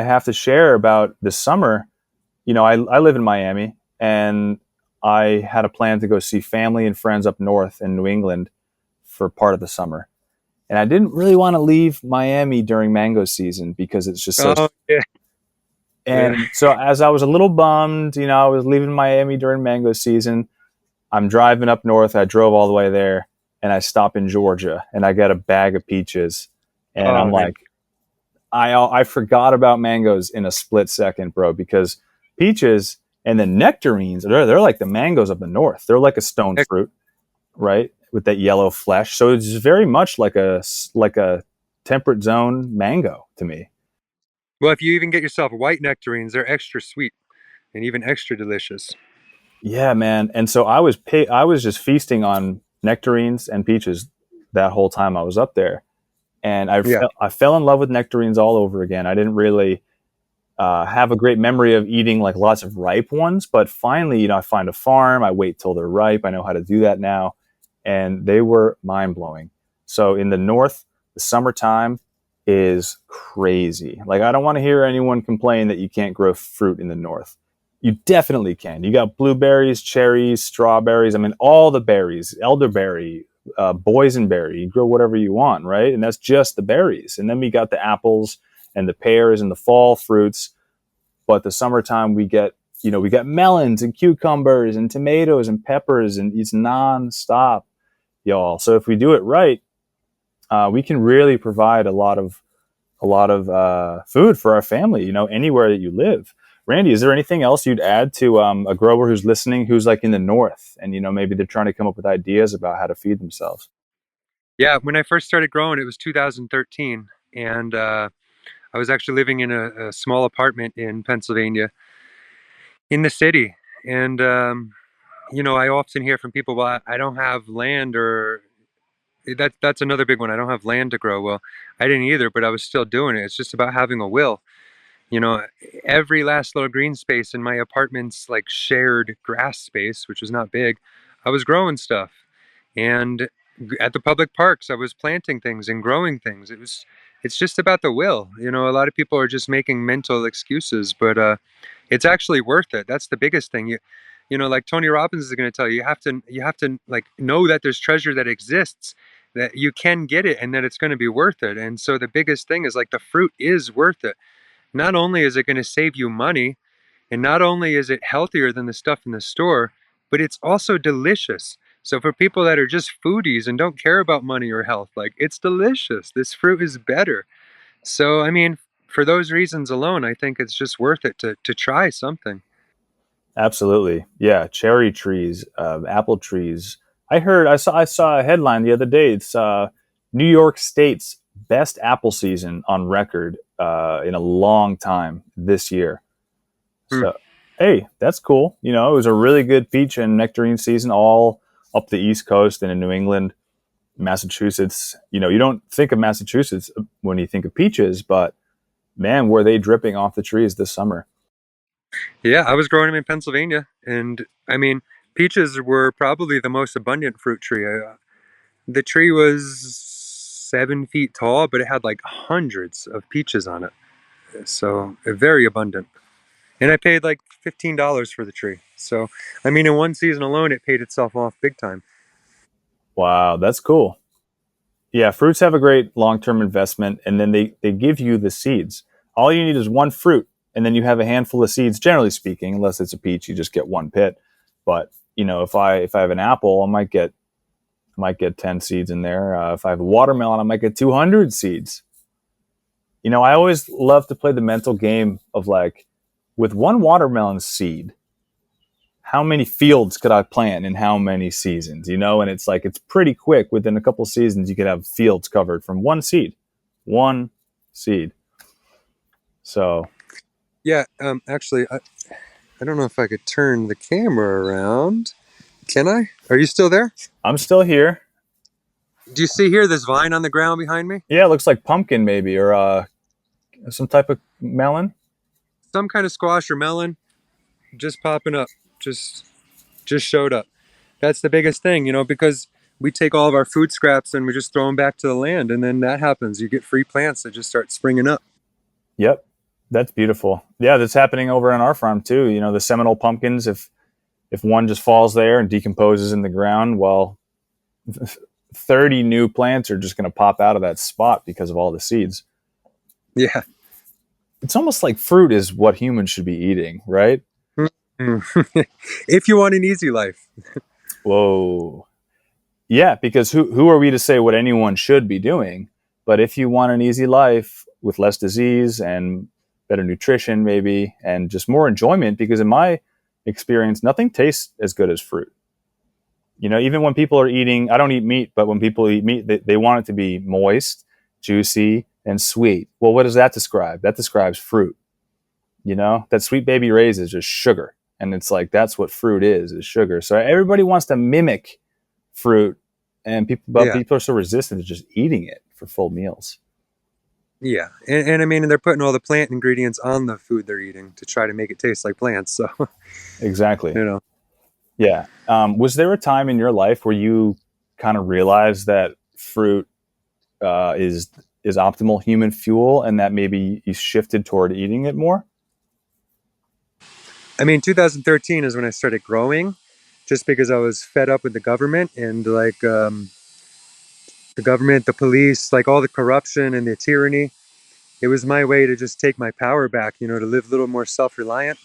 have to share about this summer. I live in Miami, and I had a plan to go see family and friends up north in New England for part of the summer. And I didn't really want to leave Miami during mango season because it's just so. Oh yeah, yeah. And so, as I was a little bummed, I was leaving Miami during mango season. I'm driving up north. I drove all the way there, and I stop in Georgia, and I get a bag of peaches, and I'm Oh man. like, I forgot about mangoes in a split second, bro, because peaches and the nectarines, they're like the mangoes of the north. They're like a stone fruit, right, with that yellow flesh. So it's very much like a temperate zone mango to me. Well, if you even get yourself white nectarines, they're extra sweet and even extra delicious. Yeah, man. And so I was just feasting on nectarines and peaches that whole time I was up there, and Yeah. I fell in love with nectarines all over again. I didn't really have a great memory of eating like lots of ripe ones, but finally, I find a farm. I wait till they're ripe. I know how to do that now, and they were mind blowing. So in the north, the summertime is crazy. Like I don't want to hear anyone complain that you can't grow fruit in the north. You definitely can. You got blueberries, cherries, strawberries. I mean, all the berries, elderberry, boysenberry. You grow whatever you want, right? And that's just the berries. And then we got the apples and the pears and the fall fruits. But the summertime, we got melons and cucumbers and tomatoes and peppers, and it's nonstop, y'all. So if we do it right, we can really provide a lot of food for our family. Anywhere that you live. Randy, is there anything else you'd add to a grower who's listening, who's like in the north, and maybe they're trying to come up with ideas about how to feed themselves? Yeah, when I first started growing, it was 2013, and I was actually living in a small apartment in Pennsylvania, in the city. And I often hear from people, "Well, I don't have land," or that's another big one. I don't have land to grow. Well, I didn't either, but I was still doing it. It's just about having a will. You know, every last little green space in my apartment's like shared grass space, which was not big. I was growing stuff. And at the public parks, I was planting things and growing things. It's just about the will. A lot of people are just making mental excuses, but it's actually worth it. That's the biggest thing. Like Tony Robbins is going to tell you, you have to like know that there's treasure that exists, that you can get it, and that it's going to be worth it. And so the biggest thing is like the fruit is worth it. Not only is it going to save you money, and not only is it healthier than the stuff in the store, but it's also delicious. So for people that are just foodies and don't care about money or health, like it's delicious. This fruit is better. So I mean, for those reasons alone, I think it's just worth it to try something. Absolutely, yeah. Cherry trees, apple trees. I saw a headline the other day. It's New York State's best apple season on record in a long time this year. Hmm. So, hey, that's cool. It was a really good peach and nectarine season all up the East Coast and in New England, Massachusetts. You don't think of Massachusetts when you think of peaches, but man, were they dripping off the trees this summer. Yeah, I was growing them in Pennsylvania, and I mean, Peaches were probably the most abundant fruit tree. The tree was 7 feet tall, but it had like hundreds of peaches on it. So very abundant. And I paid like $15 for the tree. So, I mean, in one season alone, it paid itself off big time. Wow, that's cool. Yeah, fruits have a great long-term investment, and then they give you the seeds. All you need is one fruit, and then you have a handful of seeds. Generally speaking, unless it's a peach, you just get one pit. But if I have an apple, I might get 10 seeds in there. If I have a watermelon, I might get 200 seeds. I always love to play the mental game of like, with one watermelon seed, how many fields could I plant in how many seasons? And it's like, it's pretty quick. Within a couple seasons, you could have fields covered from one seed. One seed. So, Yeah, actually, I don't know if I could turn the camera around. Can I? Are you still there? I'm still here. Do you see here this vine on the ground behind me? Yeah, it looks like pumpkin maybe, or some type of melon. Some kind of squash or melon just popping up. Just just showed up. That's the biggest thing, because we take all of our food scraps and we just throw them back to the land, and then that happens. You get free plants that just start springing up. Yep. That's beautiful. Yeah, that's happening over on our farm too. The Seminole pumpkins, if one just falls there and decomposes in the ground, well, 30 new plants are just going to pop out of that spot because of all the seeds. Yeah. It's almost like fruit is what humans should be eating, right? If you want an easy life. Whoa. Yeah, because who are we to say what anyone should be doing? But if you want an easy life with less disease and better nutrition, maybe, and just more enjoyment, because in my experience, nothing tastes as good as fruit. Even when people are eating, I don't eat meat, but when people eat meat, they want it to be moist, juicy, and sweet. Well, what does that describe? That describes fruit. That Sweet Baby Ray's is just sugar. And it's like, that's what fruit is sugar. So everybody wants to mimic fruit, and Yeah. people are so resistant to just eating it for full meals. Yeah. And I mean, they're putting all the plant ingredients on the food they're eating to try to make it taste like plants. So, Exactly. you know. Yeah. Was there a time in your life where you kind of realized that fruit is optimal human fuel, and that maybe you shifted toward eating it more? I mean, 2013 is when I started growing, just because I was fed up with the government and like the government, the police, like all the corruption and the tyranny. It was my way to just take my power back, to live a little more self-reliant.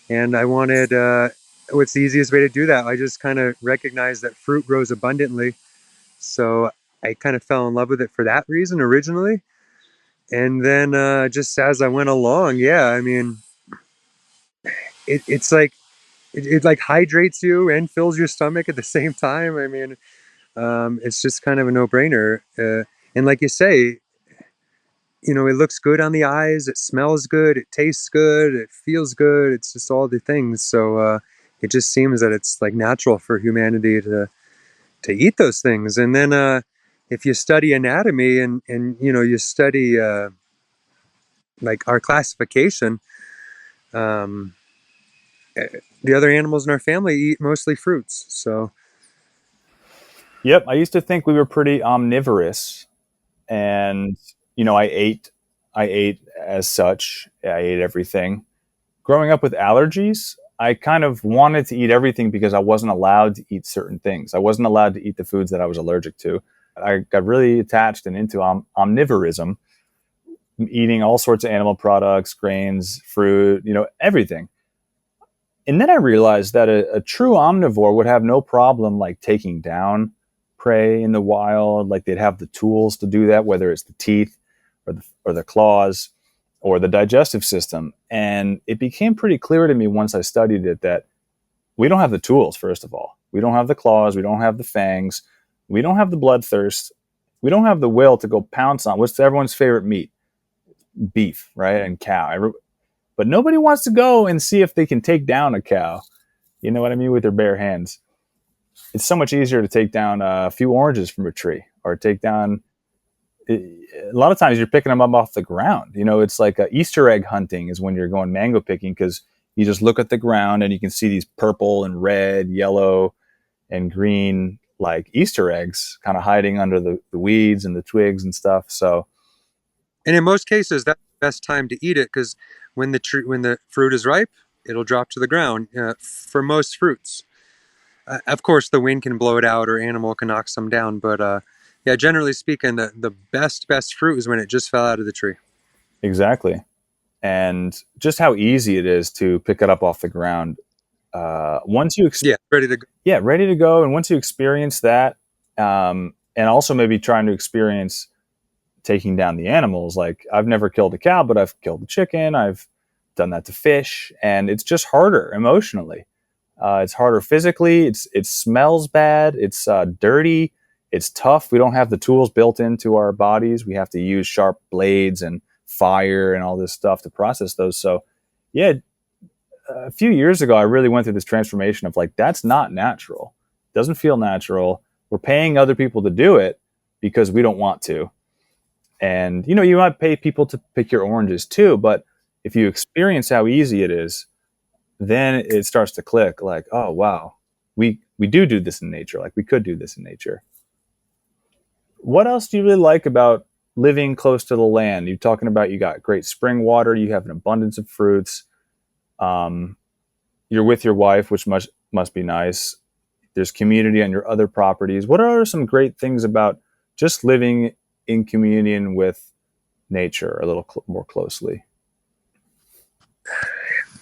And I wanted, what's the easiest way to do that? I just kind of recognized that fruit grows abundantly. So I kind of fell in love with it for that reason originally. And then just as I went along, yeah, I mean, it's like, it like hydrates you and fills your stomach at the same time. I mean, it's just kind of a no-brainer. And like you say, it looks good on the eyes, it smells good, it tastes good, it feels good. It's just all the things. So it just seems that it's like natural for humanity to eat those things. And then if you study anatomy and you study like our classification, um, the other animals in our family eat mostly fruits. So Yep. I used to think we were pretty omnivorous, and I ate as such. I ate everything. Growing up with allergies, I kind of wanted to eat everything because I wasn't allowed to eat certain things. I wasn't allowed to eat the foods that I was allergic to. I got really attached and into omnivorism, eating all sorts of animal products, grains, fruit, everything. And then I realized that a true omnivore would have no problem like taking down prey in the wild. Like, they'd have the tools to do that, whether it's the teeth or the claws or the digestive system. And it became pretty clear to me once I studied it that we don't have the tools. First of all, we don't have the claws, we don't have the fangs, we don't have the bloodthirst, we don't have the will to go pounce on what's everyone's favorite meat, beef, right? And cow. But nobody wants to go and see if they can take down a cow. You know what I mean? With their bare hands. It's so much easier to take down a few oranges from a tree, or take down. A lot of times you're picking them up off the ground. It's like Easter egg hunting is when you're going mango picking, because You just look at the ground and you can see these purple and red, yellow, and green like Easter eggs kind of hiding under the weeds and the twigs and stuff. So And in most cases, that's the best time to eat it because when the fruit is ripe, it'll drop to the ground. For most fruits, of course, the wind can blow it out or animal can knock some down. But yeah, generally speaking, the best fruit is when it just fell out of the tree. exactly. And just how easy it is to pick it up off the ground. Once you Yeah, ready to go. yeah, ready to go. And once you experience that, and also maybe trying to experience taking down the animals, like I've never killed a cow, but I've killed a chicken. I've done that to fish, and it's just harder emotionally. It's harder physically. It smells bad. It's dirty. It's tough. We don't have the tools built into our bodies. We have to use sharp blades and fire and all this stuff to process those. So, yeah, a few years ago, I really went through this transformation of like, that's not natural. It doesn't feel natural. We're paying other people to do it because we don't want to. And, you might pay people to pick your oranges too, but if you experience how easy it is, then it starts to click like, oh, wow, we do this in nature. Like we could do this in nature. What else do you really like about living close to the land? You're talking about you got great spring water, you have an abundance of fruits. Um, you're with your wife, which must be nice. There's community on your other properties. What are some great things about just living in communion with nature a little more closely?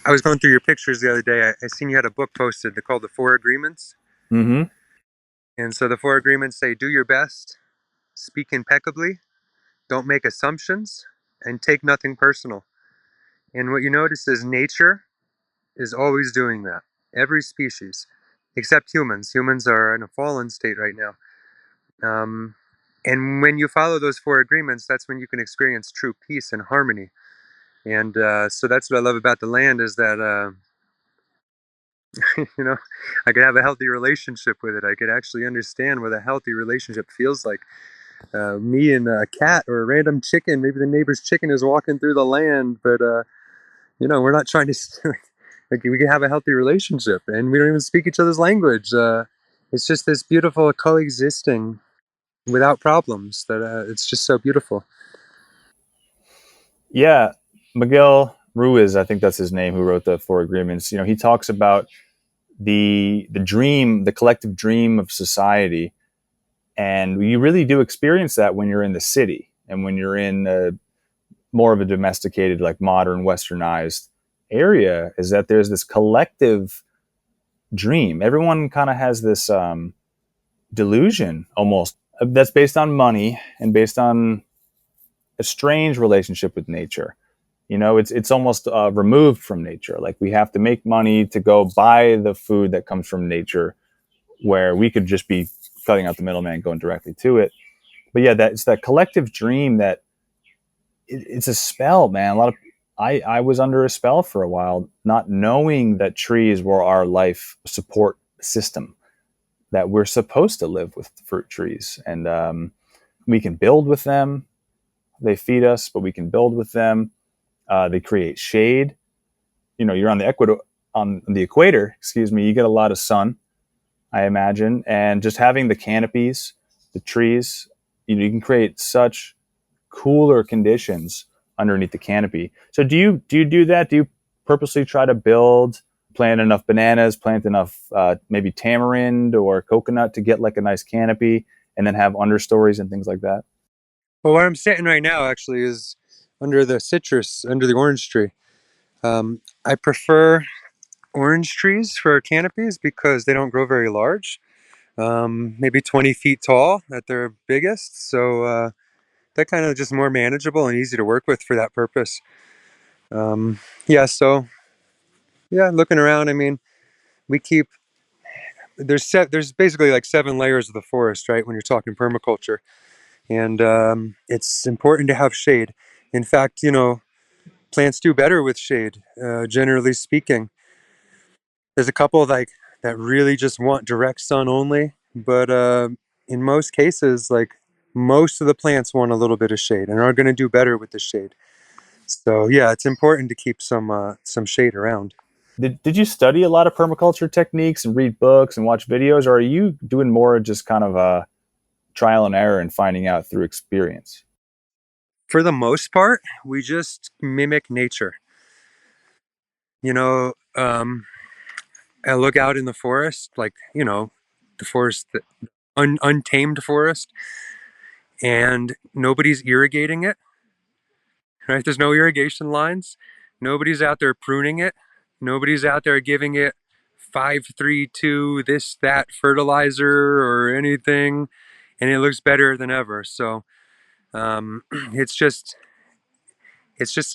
I was going through your pictures the other day. I seen you had a book posted. They're called the Four Agreements. Mm-hmm. And so the Four Agreements say, do your best, speak impeccably, don't make assumptions, and take nothing personal. And what you notice is nature is always doing that. Every species, except humans. Humans are in a fallen state right now. Um, and when you follow those four agreements, that's when you can experience true peace and harmony. And so that's what I love about the land is that, you know, I could have a healthy relationship with it. I could actually understand what a healthy relationship feels like. Me and a cat or a random chicken, maybe the neighbor's chicken is walking through the land, but we're not trying to like we can have a healthy relationship and we don't even speak each other's language. It's just this beautiful coexisting without problems that it's just so beautiful. Yeah, Miguel Ruiz, I think that's his name, who wrote the Four Agreements. He talks about the dream, the collective dream of society, and you really do experience that when you're in the city and when you're in more of a domesticated, like modern, westernized area. Is that there's this collective dream. Everyone kind of has this delusion almost that's based on money and based on a strange relationship with nature. It's almost removed from nature. Like we have to make money to go buy the food that comes from nature, where we could just be cutting out the middleman, going directly to it. But yeah, it's that collective dream that it's a spell, man. I was under a spell for a while, not knowing that trees were our life support system. That we're supposed to live with fruit trees, and we can build with them. They feed us, but we can build with them. They create shade. You're on the equator. Excuse me. You get a lot of sun, I imagine, and just having the canopies, the trees, you can create such cooler conditions underneath the canopy. So do that? Do you purposely try to plant enough bananas, plant enough maybe tamarind or coconut to get like a nice canopy, and then have understories and things like that? Well, where I'm sitting right now actually is under under the orange tree. I prefer orange trees for canopies because they don't grow very large, maybe 20 feet tall at their biggest. So that kind of just more manageable and easy to work with for that purpose. Um, yeah, so yeah, looking around, I mean, we keep there's basically like 7 layers of the forest, right? When you're talking permaculture, and it's important to have shade. In fact, plants do better with shade, generally speaking. There's a couple like that really just want direct sun only, but in most cases, like most of the plants want a little bit of shade and are going to do better with the shade. So yeah, it's important to keep some shade around. Did you study a lot of permaculture techniques and read books and watch videos, or are you doing more just kind of trial and error and finding out through experience? For the most part, we just mimic nature. You know, I look out in the forest, like, the forest, the untamed forest, and nobody's irrigating it, right? There's no irrigation lines. Nobody's out there pruning it. Nobody's out there giving it 5-3-2 this, that fertilizer or anything, and it looks better than ever. So it's just, it's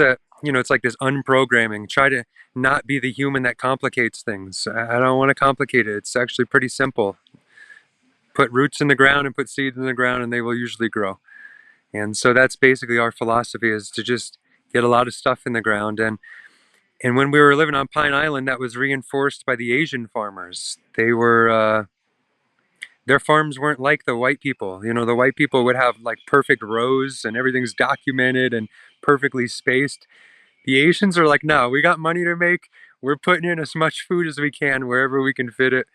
like this unprogramming. Try to not be the human that complicates things. I don't want to complicate it. It's actually pretty simple. Put roots in the ground and put seeds in the ground, and they will usually grow. And so that's basically our philosophy, is to just get a lot of stuff in the ground. And when we were living on Pine Island, that was reinforced by the Asian farmers. Their farms weren't like the white people. The white people would have like perfect rows and everything's documented and perfectly spaced. The Asians are like, no, we got money to make. We're putting in as much food as we can wherever we can fit it.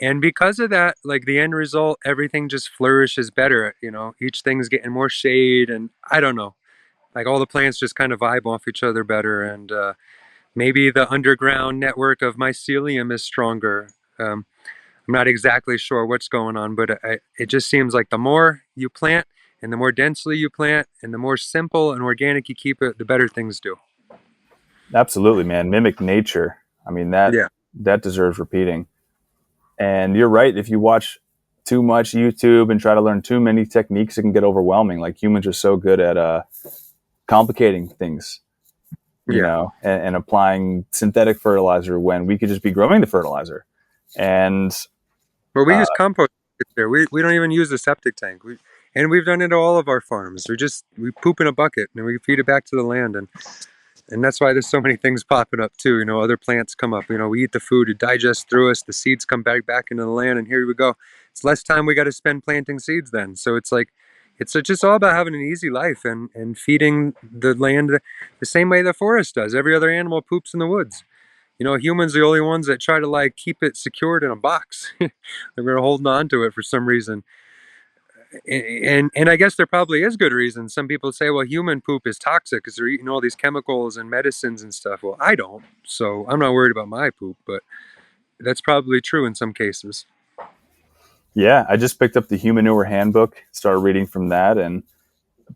And because of that, like the end result, everything just flourishes better. Each thing's getting more shade, and I don't know, like all the plants just kind of vibe off each other better. And maybe the underground network of mycelium is stronger. I'm not exactly sure what's going on, but it just seems like the more you plant and the more densely you plant and the more simple and organic you keep it, the better things do. Absolutely, man. Mimic nature. I mean, that deserves repeating. And you're right. If you watch too much YouTube and try to learn too many techniques, it can get overwhelming. Like humans are so good at complicating things, Yeah. and applying synthetic fertilizer when we could just be growing the fertilizer. And Well, we use compost there. We don't even use the septic tank. We've done it to all of our farms. We poop in a bucket and we feed it back to the land, and that's why there's so many things popping up too. Other plants come up. We eat the food, it digests through us, the seeds come back into the land, and here we go. It's less time we got to spend planting seeds then. So it's like, it's just all about having an easy life and feeding the land the same way the forest does. Every other animal poops in the woods. Humans are the only ones that try to like keep it secured in a box. We're holding on to it for some reason. And I guess there probably is good reason. Some people say, well, human poop is toxic because they're eating all these chemicals and medicines and stuff. Well, I don't, so I'm not worried about my poop, but that's probably true in some cases. yeah, I just picked up the Humanure Handbook, started reading from that, and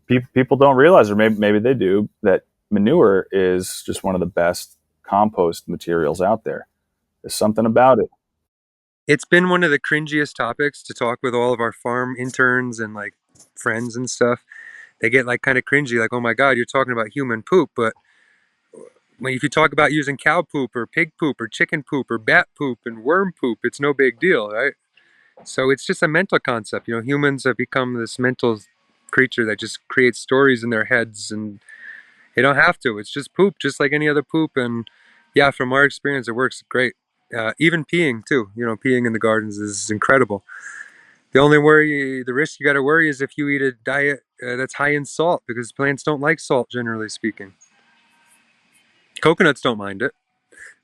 people don't realize, or maybe they do, that manure is just one of the best compost materials out there. There's something about it. It's been one of the cringiest topics to talk with all of our farm interns and like friends and stuff. They get like kind of cringy, like, oh my God, you're talking about human poop. But if you talk about using cow poop or pig poop or chicken poop or bat poop and worm poop, it's no big deal, right? So it's just a mental concept. Humans have become this mental creature that just creates stories in their heads, and they don't have to. It's just poop, just like any other poop. And yeah, from our experience, it works great. Even peeing too. Peeing in the gardens is incredible. The risk you got to worry is if you eat a diet that's high in salt, because plants don't like salt, generally speaking. Coconuts don't mind it,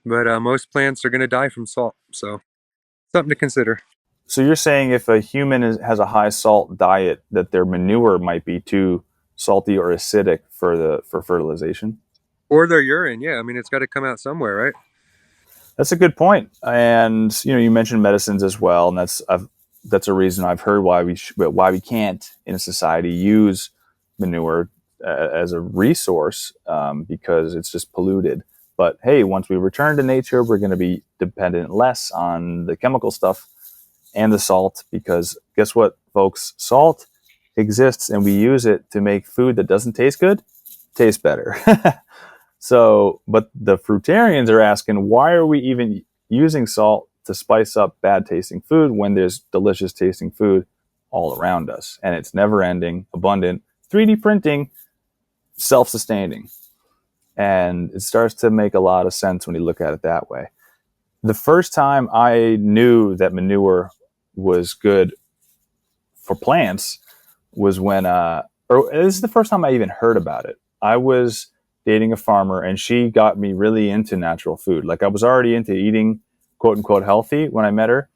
but most plants are going to die from salt. So something to consider. So you're saying if a human has a high salt diet, that their manure might be too salty or acidic for fertilization? Or their urine, yeah. I mean, it's got to come out somewhere, right? That's a good point. And you mentioned medicines as well, and that's a reason I've heard why we can't in a society use manure as a resource, because it's just polluted. But hey, once we return to nature, we're going to be dependent less on the chemical stuff and the salt, because guess what, folks? Salt exists, and we use it to make food that doesn't taste good taste better. So, but the fruitarians are asking, why are we even using salt to spice up bad tasting food when there's delicious tasting food all around us? And it's never ending, abundant, 3D printing, self-sustaining. And it starts to make a lot of sense when you look at it that way. The first time I knew that manure was good for plants was when, or this is the first time I even heard about it. I was dating a farmer, and she got me really into natural food. Like, I was already into eating quote unquote healthy when I met her.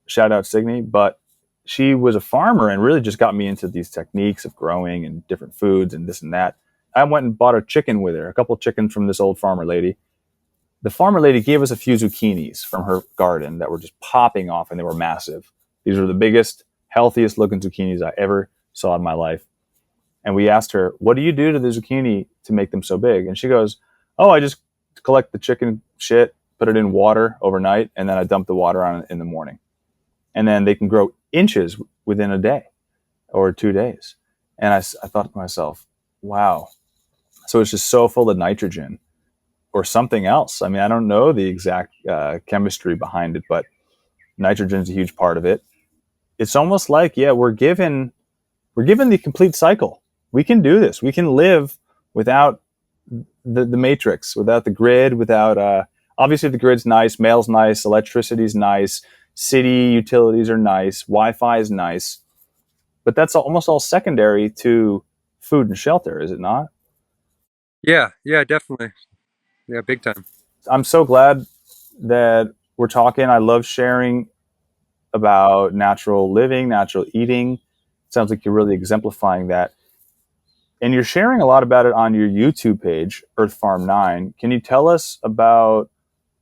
Shout out Signe, but she was a farmer and really just got me into these techniques of growing and different foods and this and that. I went and bought a chicken with her, a couple of chickens from this old farmer lady. The farmer lady gave us a few zucchinis from her garden that were just popping off, and they were massive. These were the biggest, healthiest looking zucchinis I ever saw in my life. And we asked her, what do you do to the zucchini to make them so big? And she goes, oh, I just collect the chicken shit, put it in water overnight, and then I dump the water on it in the morning. And then they can grow inches within a day or 2 days. And I thought to myself, wow. So it's just so full of nitrogen or something else. I mean, I don't know the exact chemistry behind it, but nitrogen is a huge part of it. It's almost like, yeah, we're given the complete cycle. We can do this. We can live without the matrix, without the grid, without obviously the grid's nice, mail's nice, electricity's nice, city utilities are nice, Wi-Fi is nice, but that's almost all secondary to food and shelter, is it not? Yeah, definitely. Yeah, big time. I'm so glad that we're talking. I love sharing about natural living, natural eating. It sounds like you're really exemplifying that. And you're sharing a lot about it on your YouTube page, Earth Farm 9. Can you tell us about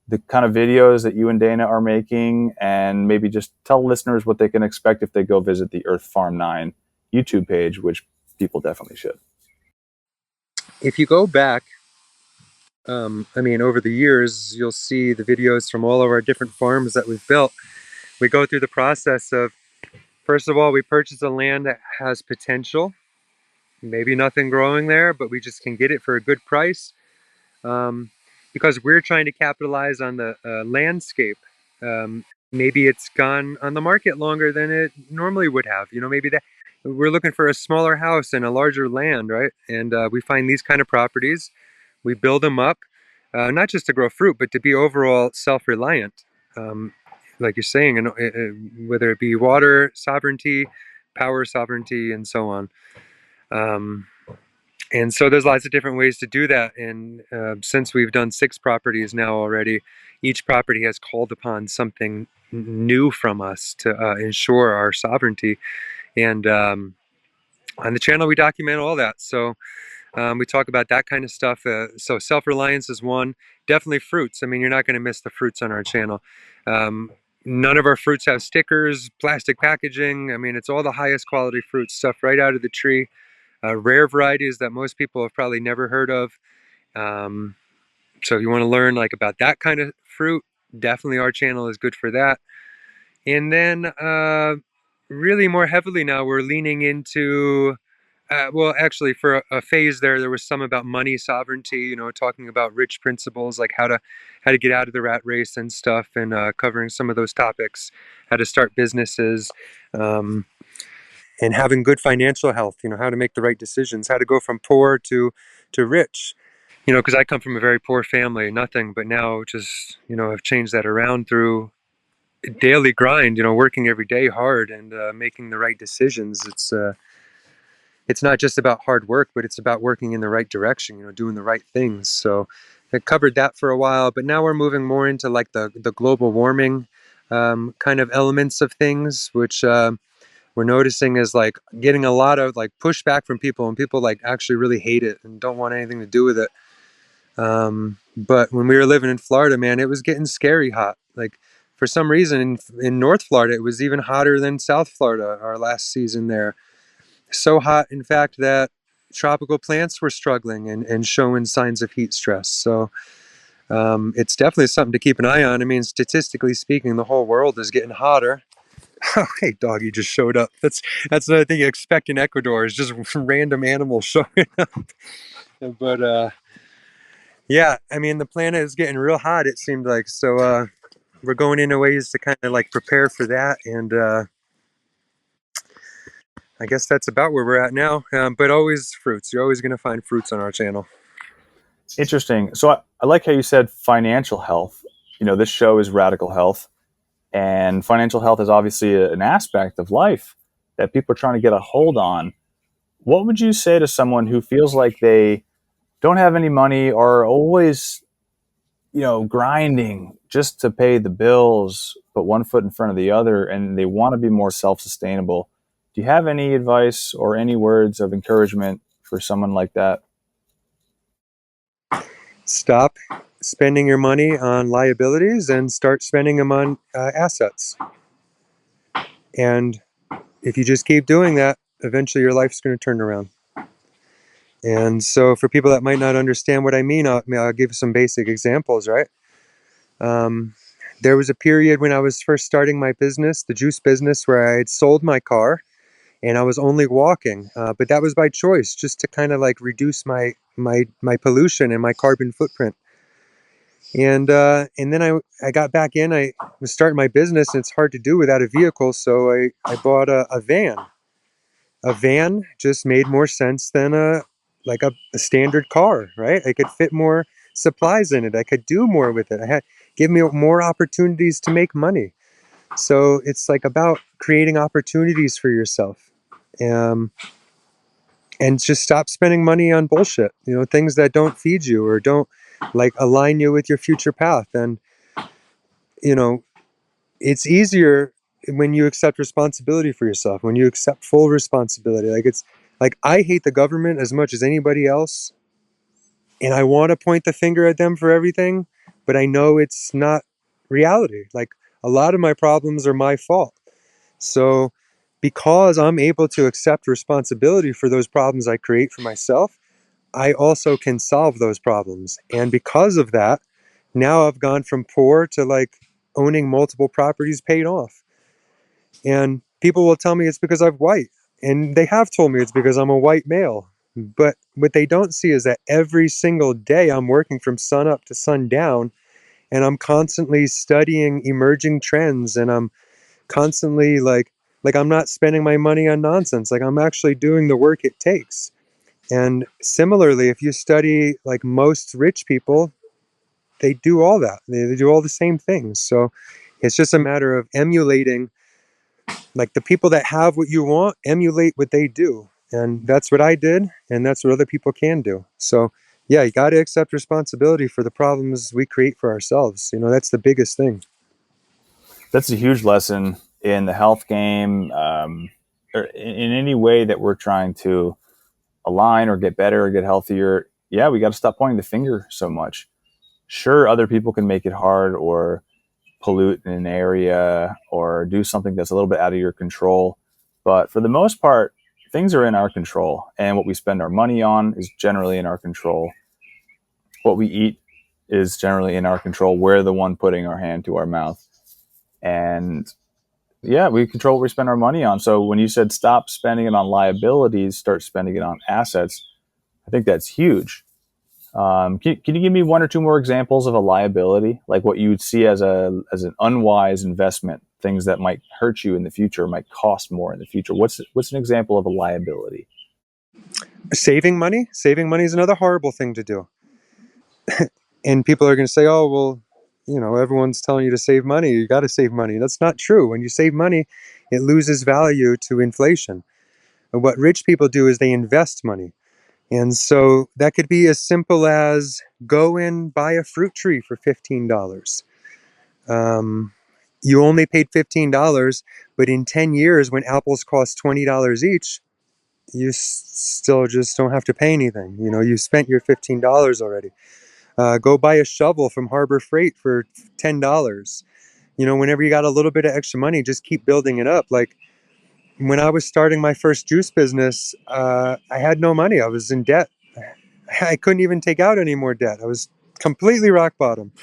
the kind of videos that you and Dana are making, and maybe just tell listeners what they can expect if they go visit the Earth Farm 9 YouTube page, which people definitely should? If you go back, over the years, you'll see the videos from all of our different farms that we've built. We go through the process of, first of all, we purchase a land that has potential, maybe nothing growing there, but we just can get it for a good price. Because we're trying to capitalize on the landscape. Maybe it's gone on the market longer than it normally would have. Maybe that we're looking for a smaller house and a larger land, right? And we find these kind of properties, we build them up, not just to grow fruit, but to be overall self-reliant. Like you're saying, whether it be water sovereignty, power sovereignty, and so on. And so there's lots of different ways to do that. And since we've done 6 properties now already, each property has called upon something new from us to ensure our sovereignty. And on the channel, we document all that. So we talk about that kind of stuff. So self-reliance is one. Definitely fruits. I mean, you're not going to miss the fruits on our channel. None of our fruits have stickers, plastic packaging. I mean, it's all the highest quality fruit stuff right out of the tree. Rare varieties that most people have probably never heard of. So if you want to learn like about that kind of fruit, definitely our channel is good for that. And then really more heavily now we're leaning into, well, actually for a phase there was some about money sovereignty, talking about rich principles, like how to get out of the rat race and stuff, and covering some of those topics, how to start businesses. And having good financial health, how to make the right decisions, how to go from poor to rich, because I come from a very poor family, nothing, but now just, I've changed that around through daily grind, working every day hard and making the right decisions. It's not just about hard work, but it's about working in the right direction, doing the right things. So I covered that for a while, but now we're moving more into like the global warming kind of elements of things, which we're noticing is like getting a lot of like pushback from people, and people like actually really hate it and don't want anything to do with it. But when we were living in Florida, man, it was getting scary hot. Like for some reason in North Florida, it was even hotter than South Florida, our last season there. So hot, in fact, that tropical plants were struggling and showing signs of heat stress. So it's definitely something to keep an eye on. I mean, statistically speaking, the whole world is getting hotter. Oh, hey, doggy just showed up. That's another thing you expect in Ecuador, is just random animals showing up. But yeah, I mean, the planet is getting real hot, it seemed like. So we're going into ways to kind of like prepare for that. And I guess that's about where we're at now. But always fruits. You're always going to find fruits on our channel. Interesting. So I like how you said financial health. This show is Radical Health, and financial health is obviously an aspect of life that people are trying to get a hold on. What would you say to someone who feels like they don't have any money, are always, grinding just to pay the bills, put one foot in front of the other, and they want to be more self-sustainable. Do you have any advice or any words of encouragement for someone like that? Stop spending your money on liabilities and start spending them on assets. And if you just keep doing that, eventually your life's going to turn around. And so, for people that might not understand what I mean, I'll give some basic examples, right? Um, there was a period when I was first starting my business, the juice business, where I had sold my car and I was only walking. But that was by choice, just to kind of like reduce my pollution and my carbon footprint. And then I got back in. I was starting my business, and it's hard to do without a vehicle, so I bought a van. A van just made more sense than a standard car, right? I could fit more supplies in it. I could do more with it. Give me more opportunities to make money. So it's like about creating opportunities for yourself. Um, and just stop spending money on bullshit, things that don't feed you or don't like align you with your future path. And you know, it's easier when you accept responsibility for yourself, when you accept full responsibility. Like, it's like, I hate the government as much as anybody else, and I want to point the finger at them for everything, but I know it's not reality. Like, a lot of my problems are my fault. So because I'm able to accept responsibility for those problems I create for myself, I also can solve those problems. And because of that, now I've gone from poor to like owning multiple properties paid off. And people will tell me it's because I'm white. And they have told me it's because I'm a white male. But what they don't see is that every single day I'm working from sun up to sundown, and I'm constantly studying emerging trends, and I'm constantly like I'm not spending my money on nonsense. Like, I'm actually doing the work it takes. And similarly, if you study like most rich people, they do all that. They do all the same things. So it's just a matter of emulating, like, the people that have what you want, emulate what they do. And that's what I did, and that's what other people can do. So yeah, you got to accept responsibility for the problems we create for ourselves. That's the biggest thing. That's a huge lesson in the health game, or in any way that we're trying to align or get better or get healthier. Yeah, we got to stop pointing the finger so much. Sure, other people can make it hard or pollute in an area or do something that's a little bit out of your control. But for the most part, things are in our control. And what we spend our money on is generally in our control. What we eat is generally in our control. We're the one putting our hand to our mouth. And yeah, we control what we spend our money on. So when you said stop spending it on liabilities, start spending it on assets, I think that's huge. Can you give me one or two more examples of a liability, like what you would see as an unwise investment, things that might hurt you in the future, might cost more in the future? What's an example of a liability? Saving money is another horrible thing to do. And people are going to say, oh, well, everyone's telling you to save money. You got to save money. That's not true. When you save money, it loses value to inflation. And what rich people do is they invest money. And so that could be as simple as go and buy a fruit tree for $15. You only paid $15, but in 10 years, when apples cost $20 each, you still just don't have to pay anything. You spent your $15 already. Go buy a shovel from Harbor Freight for $10. Whenever you got a little bit of extra money, just keep building it up. Like, when I was starting my first juice business, I had no money. I was in debt. I couldn't even take out any more debt. I was completely rock bottom.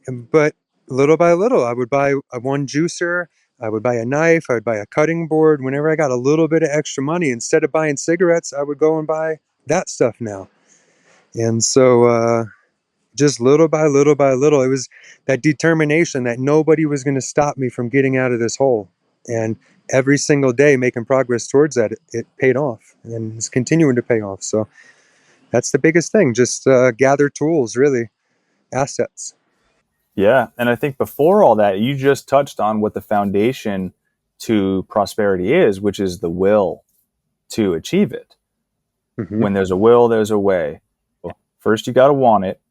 But little by little, I would buy one juicer, I would buy a knife, I would buy a cutting board. Whenever I got a little bit of extra money, instead of buying cigarettes, I would go and buy that stuff now. And so just little by little by little, it was that determination that nobody was going to stop me from getting out of this hole. And every single day making progress towards that, it paid off and it's continuing to pay off. So that's the biggest thing. Just gather tools, really, assets. Yeah, and I think before all that, you just touched on what the foundation to prosperity is, which is the will to achieve it. Hmm. When there's a will, there's a way. First, you got to want it,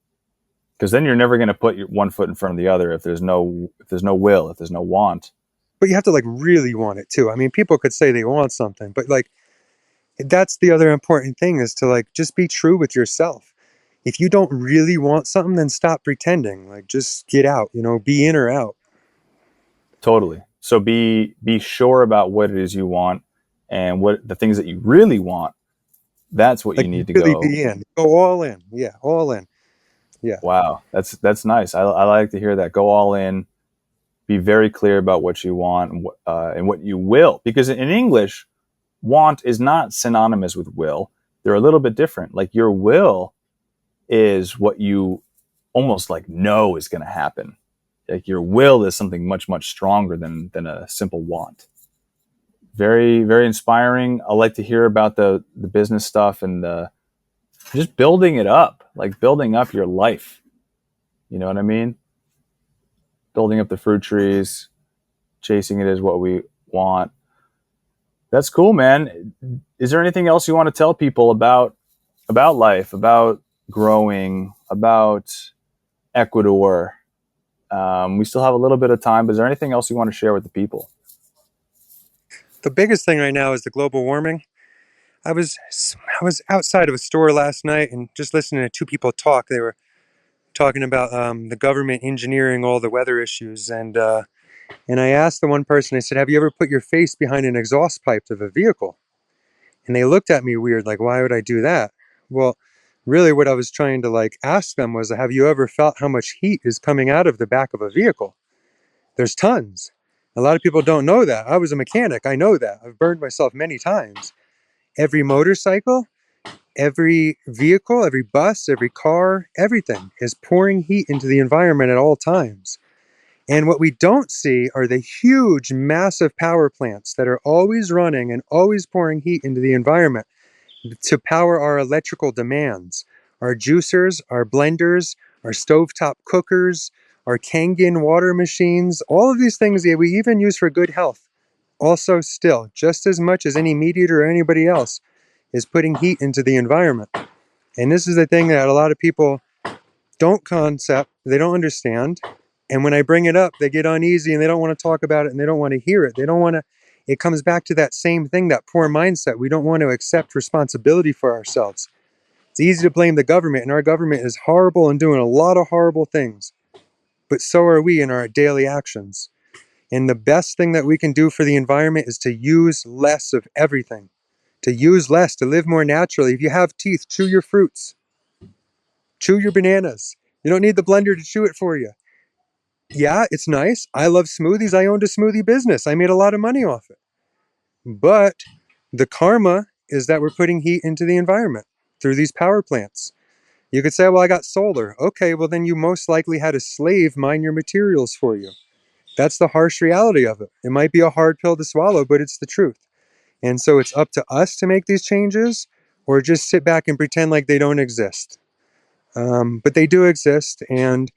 because then you're never going to put your one foot in front of the other if there's no will, if there's no want. But you have to like really want it too. I mean, people could say they want something, but like that's the other important thing is to like just be true with yourself. If you don't really want something, then stop pretending. Like just get out, be in or out. Totally. So be sure about what it is you want, and what the things that you really want. That's what you Like need to really go. be in. Go all in. Yeah, all in. Yeah. Wow, that's nice. I like to hear that. Go all in. Be very clear about what you want, and what you will, because in English, want is not synonymous with will. They're a little bit different. Like your will is what you almost like know is going to happen. Like your will is something much, much stronger than a simple want. Very, very inspiring. I like to hear about the business stuff and just building it up, like building up your life. You know what I mean? Building up the fruit trees, chasing it is what we want. That's cool, man. Is there anything else you want to tell people about life, about growing, about Ecuador? We still have a little bit of time, but is there anything else you want to share with the people? The biggest thing right now is the global warming. I was outside of a store last night and just listening to two people talk. They were talking about the government engineering all the weather issues, and I asked the one person. I said, "Have you ever put your face behind an exhaust pipe of a vehicle?" And they looked at me weird, like, "Why would I do that?" Well, really, what I was trying to like ask them was, "Have you ever felt how much heat is coming out of the back of a vehicle? There's tons." A lot of people don't know that. I was a mechanic. I know that. I've burned myself many times. Every motorcycle, every vehicle, every bus, every car, everything is pouring heat into the environment at all times. And what we don't see are the huge, massive power plants that are always running and always pouring heat into the environment to power our electrical demands. Our juicers, our blenders, our stovetop cookers, our Kangen water machines, all of these things that we even use for good health. Also, still, just as much as any meat eater or anybody else, is putting heat into the environment. And this is the thing that a lot of people don't concept, they don't understand. And when I bring it up, they get uneasy and they don't want to talk about it and they don't want to hear it. They don't want to, it comes back to that same thing, that poor mindset. We don't want to accept responsibility for ourselves. It's easy to blame the government, and our government is horrible and doing a lot of horrible things. But so are we in our daily actions. And the best thing that we can do for the environment is to use less of everything. To use less, to live more naturally. If you have teeth, chew your fruits. Chew your bananas. You don't need the blender to chew it for you. Yeah, it's nice. I love smoothies. I owned a smoothie business. I made a lot of money off it. But the karma is that we're putting heat into the environment through these power plants. You could say, well, I got solar. Okay, well, then you most likely had a slave mine your materials for you. That's the harsh reality of it. It might be a hard pill to swallow, but it's the truth. And so it's up to us to make these changes, or just sit back and pretend like they don't exist. But they do exist, and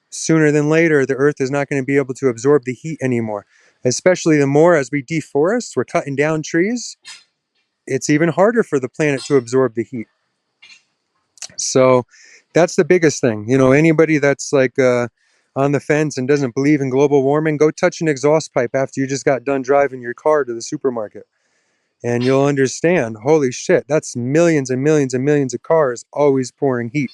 sooner than later, the earth is not going to be able to absorb the heat anymore. Especially the more as we deforest, we're cutting down trees, it's even harder for the planet to absorb the heat. So that's the biggest thing. Anybody that's like on the fence and doesn't believe in global warming, go touch an exhaust pipe after you just got done driving your car to the supermarket. And you'll understand, holy shit, that's millions and millions and millions of cars always pouring heat.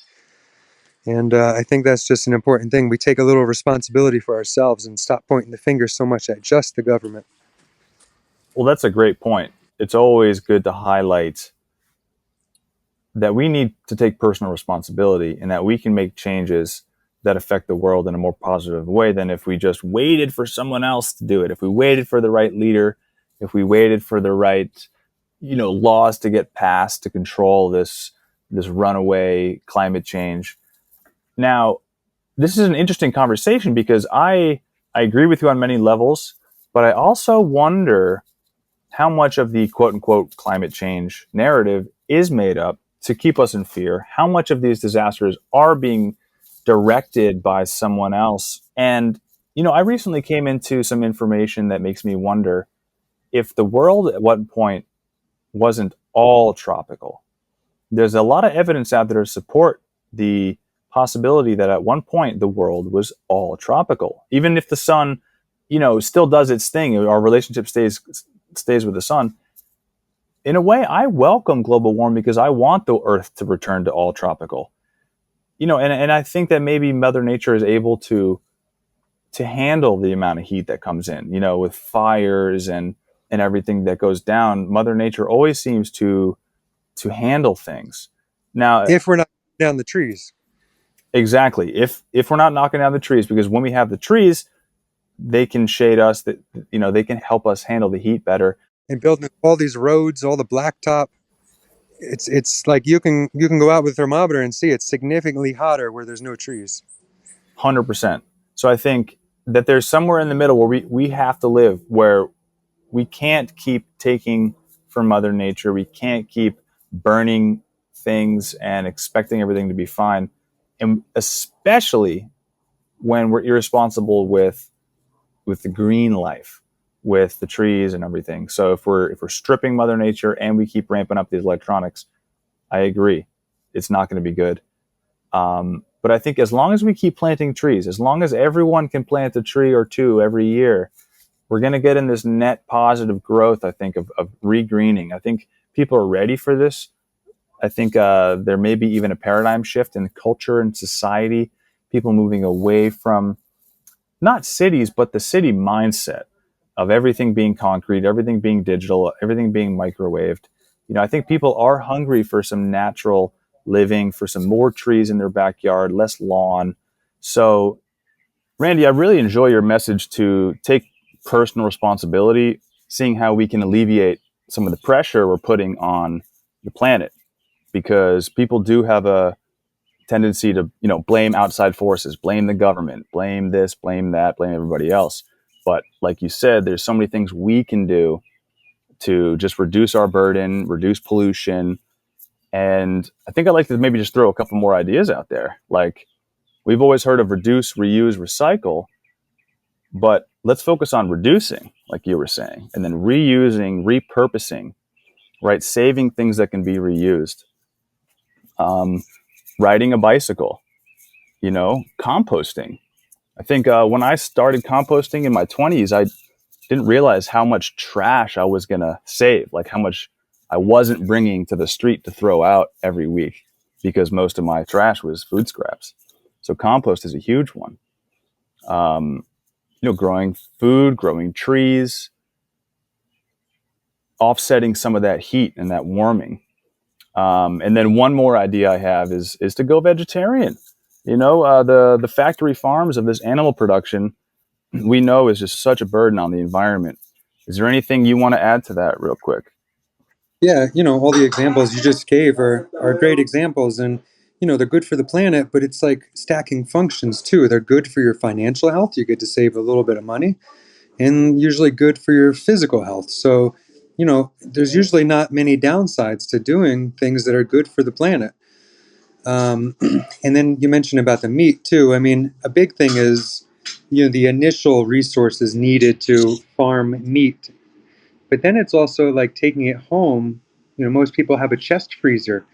And I think that's just an important thing. We take a little responsibility for ourselves and stop pointing the finger so much at just the government. Well, that's a great point. It's always good to highlight that we need to take personal responsibility, and that we can make changes that affect the world in a more positive way than if we just waited for someone else to do it. If we waited for the right leader, if we waited for the right, laws to get passed to control this runaway climate change. Now, this is an interesting conversation because I agree with you on many levels, but I also wonder how much of the quote unquote climate change narrative is made up to keep us in fear. How much of these disasters are being directed by someone else? And, I recently came into some information that makes me wonder if the world at one point wasn't all tropical. There's a lot of evidence out there to support the possibility that at one point the world was all tropical. Even if the sun, still does its thing, our relationship stays with the sun. In a way, I welcome global warming because I want the Earth to return to all tropical. And I think that maybe Mother Nature is able to handle the amount of heat that comes in, with fires and everything that goes down. Mother Nature always seems to handle things. Now, If we're not down the trees exactly, if we're not knocking down the trees, because when we have the trees, they can shade us, that they can help us handle the heat better. and building all these roads, all the blacktop, it's like you can go out with a thermometer and see it's significantly hotter where there's no trees. 100%. So I think that there's somewhere in the middle where we have to live, where we can't keep taking from Mother Nature. We can't keep burning things and expecting everything to be fine. And especially when we're irresponsible with the green life, with the trees and everything. So if we're stripping Mother Nature and we keep ramping up these electronics, I agree, it's not going to be good. But I think as long as we keep planting trees, as long as everyone can plant a tree or two every year, we're going to get in this net positive growth, I think, of regreening. I think people are ready for this. I think there may be even a paradigm shift in culture and society, people moving away from not cities, but the city mindset of everything being concrete, everything being digital, everything being microwaved. I think people are hungry for some natural living, for some more trees in their backyard, less lawn. So, Randy, I really enjoy your message to take personal responsibility, seeing how we can alleviate some of the pressure we're putting on the planet, because people do have a tendency to, blame outside forces, blame the government, blame this, blame that, blame everybody else. But like you said, there's so many things we can do to just reduce our burden, reduce pollution. And I think I'd like to maybe just throw a couple more ideas out there. Like, we've always heard of reduce, reuse, recycle, but let's focus on reducing, like you were saying, and then reusing, repurposing, right? Saving things that can be reused. Riding a bicycle, composting. I think when I started composting in my 20s, I didn't realize how much trash I was going to save, like how much I wasn't bringing to the street to throw out every week, because most of my trash was food scraps. So compost is a huge one. Growing food, growing trees, offsetting some of that heat and that warming. And then one more idea I have is to go vegetarian. The factory farms of this animal production, we know, is just such a burden on the environment. Is there anything you want to add to that real quick? Yeah, all the examples you just gave are great examples, and they're good for the planet, but it's like stacking functions too. They're good for your financial health. You get to save a little bit of money, and usually good for your physical health. So, there's usually not many downsides to doing things that are good for the planet. And then you mentioned about the meat too. I mean, a big thing is, the initial resources needed to farm meat, but then it's also like taking it home. Most people have a chest freezer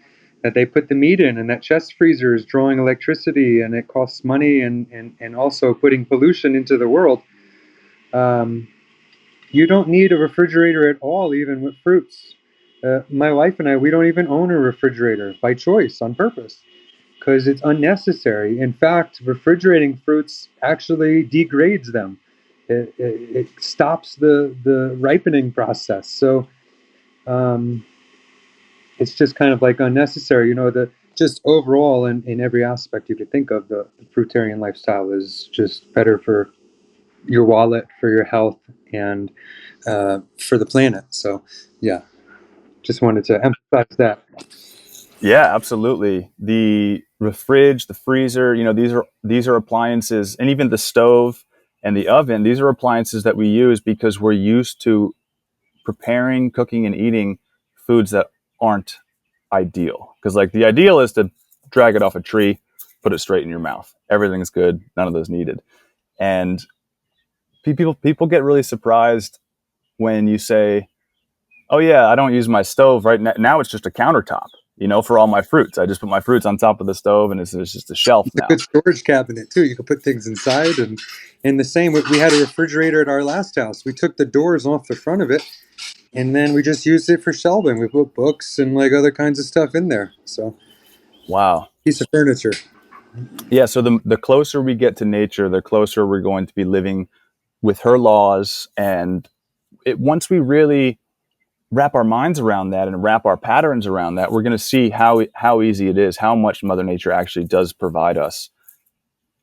that they put the meat in, and that chest freezer is drawing electricity, and it costs money, and also putting pollution into the world. Um, you don't need a refrigerator at all, even with fruits. My wife and I, we don't even own a refrigerator by choice, on purpose, because it's unnecessary. In fact, refrigerating fruits actually degrades them. It stops the ripening process. So it's just kind of like unnecessary. Just overall in every aspect you could think of, the fruitarian lifestyle is just better for your wallet, for your health, and for the planet. So yeah, just wanted to emphasize that. Yeah, absolutely. The fridge, the freezer, these are appliances, and even the stove and the oven. These are appliances that we use because we're used to preparing, cooking, and eating foods that aren't ideal. Because like the ideal is to drag it off a tree, put it straight in your mouth. Everything's good. None of those needed. And people get really surprised when you say, "Oh yeah, I don't use my stove right now. Now it's just a countertop." for all my fruits. I just put my fruits on top of the stove, and it's just a shelf It's a now. good storage cabinet too. You can put things inside, and the same. We had a refrigerator at our last house. We took the doors off the front of it, and then we just used it for shelving. We put books and like other kinds of stuff in there. So Wow. piece of furniture. Yeah. So the closer we get to nature, the closer we're going to be living with her laws. And once we really wrap our minds around that and wrap our patterns around that, we're going to see how easy it is, how much Mother Nature actually does provide us,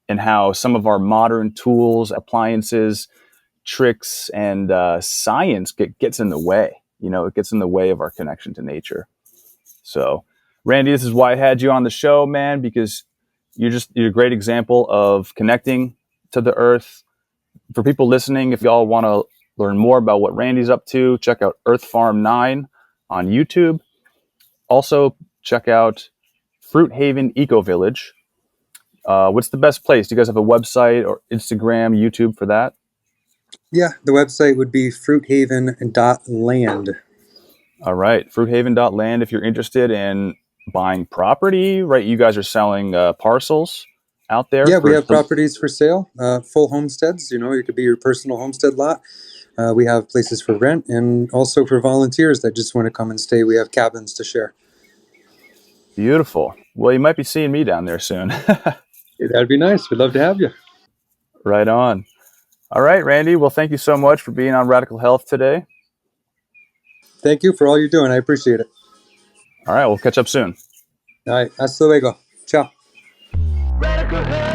and how some of our modern tools, appliances, tricks, and science gets in the way. It gets in the way of our connection to nature. So, Randy, this is why I had you on the show, man, because you're a great example of connecting to the earth. For people listening, if y'all want to learn more about what Randy's up to, check out Earth Farm 9 on YouTube. Also, check out Haven Ecovillage. What's the best place? Do you guys have a website or Instagram, YouTube for that? Yeah, the website would be fruithaven.land. All right, fruithaven.land if you're interested in buying property, right? You guys are selling parcels out there Yeah, we for have properties for sale, full homesteads. It could be your personal homestead lot. We have places for rent and also for volunteers that just want to come and stay. We have cabins to share. Beautiful. Well, you might be seeing me down there soon. That'd be nice. We'd love to have you. Right on. All right, Randy. Well, thank you so much for being on Radical Health today. Thank you for all you're doing. I appreciate it. All right, we'll catch up soon. All right. Hasta luego. Ciao. Radical Health.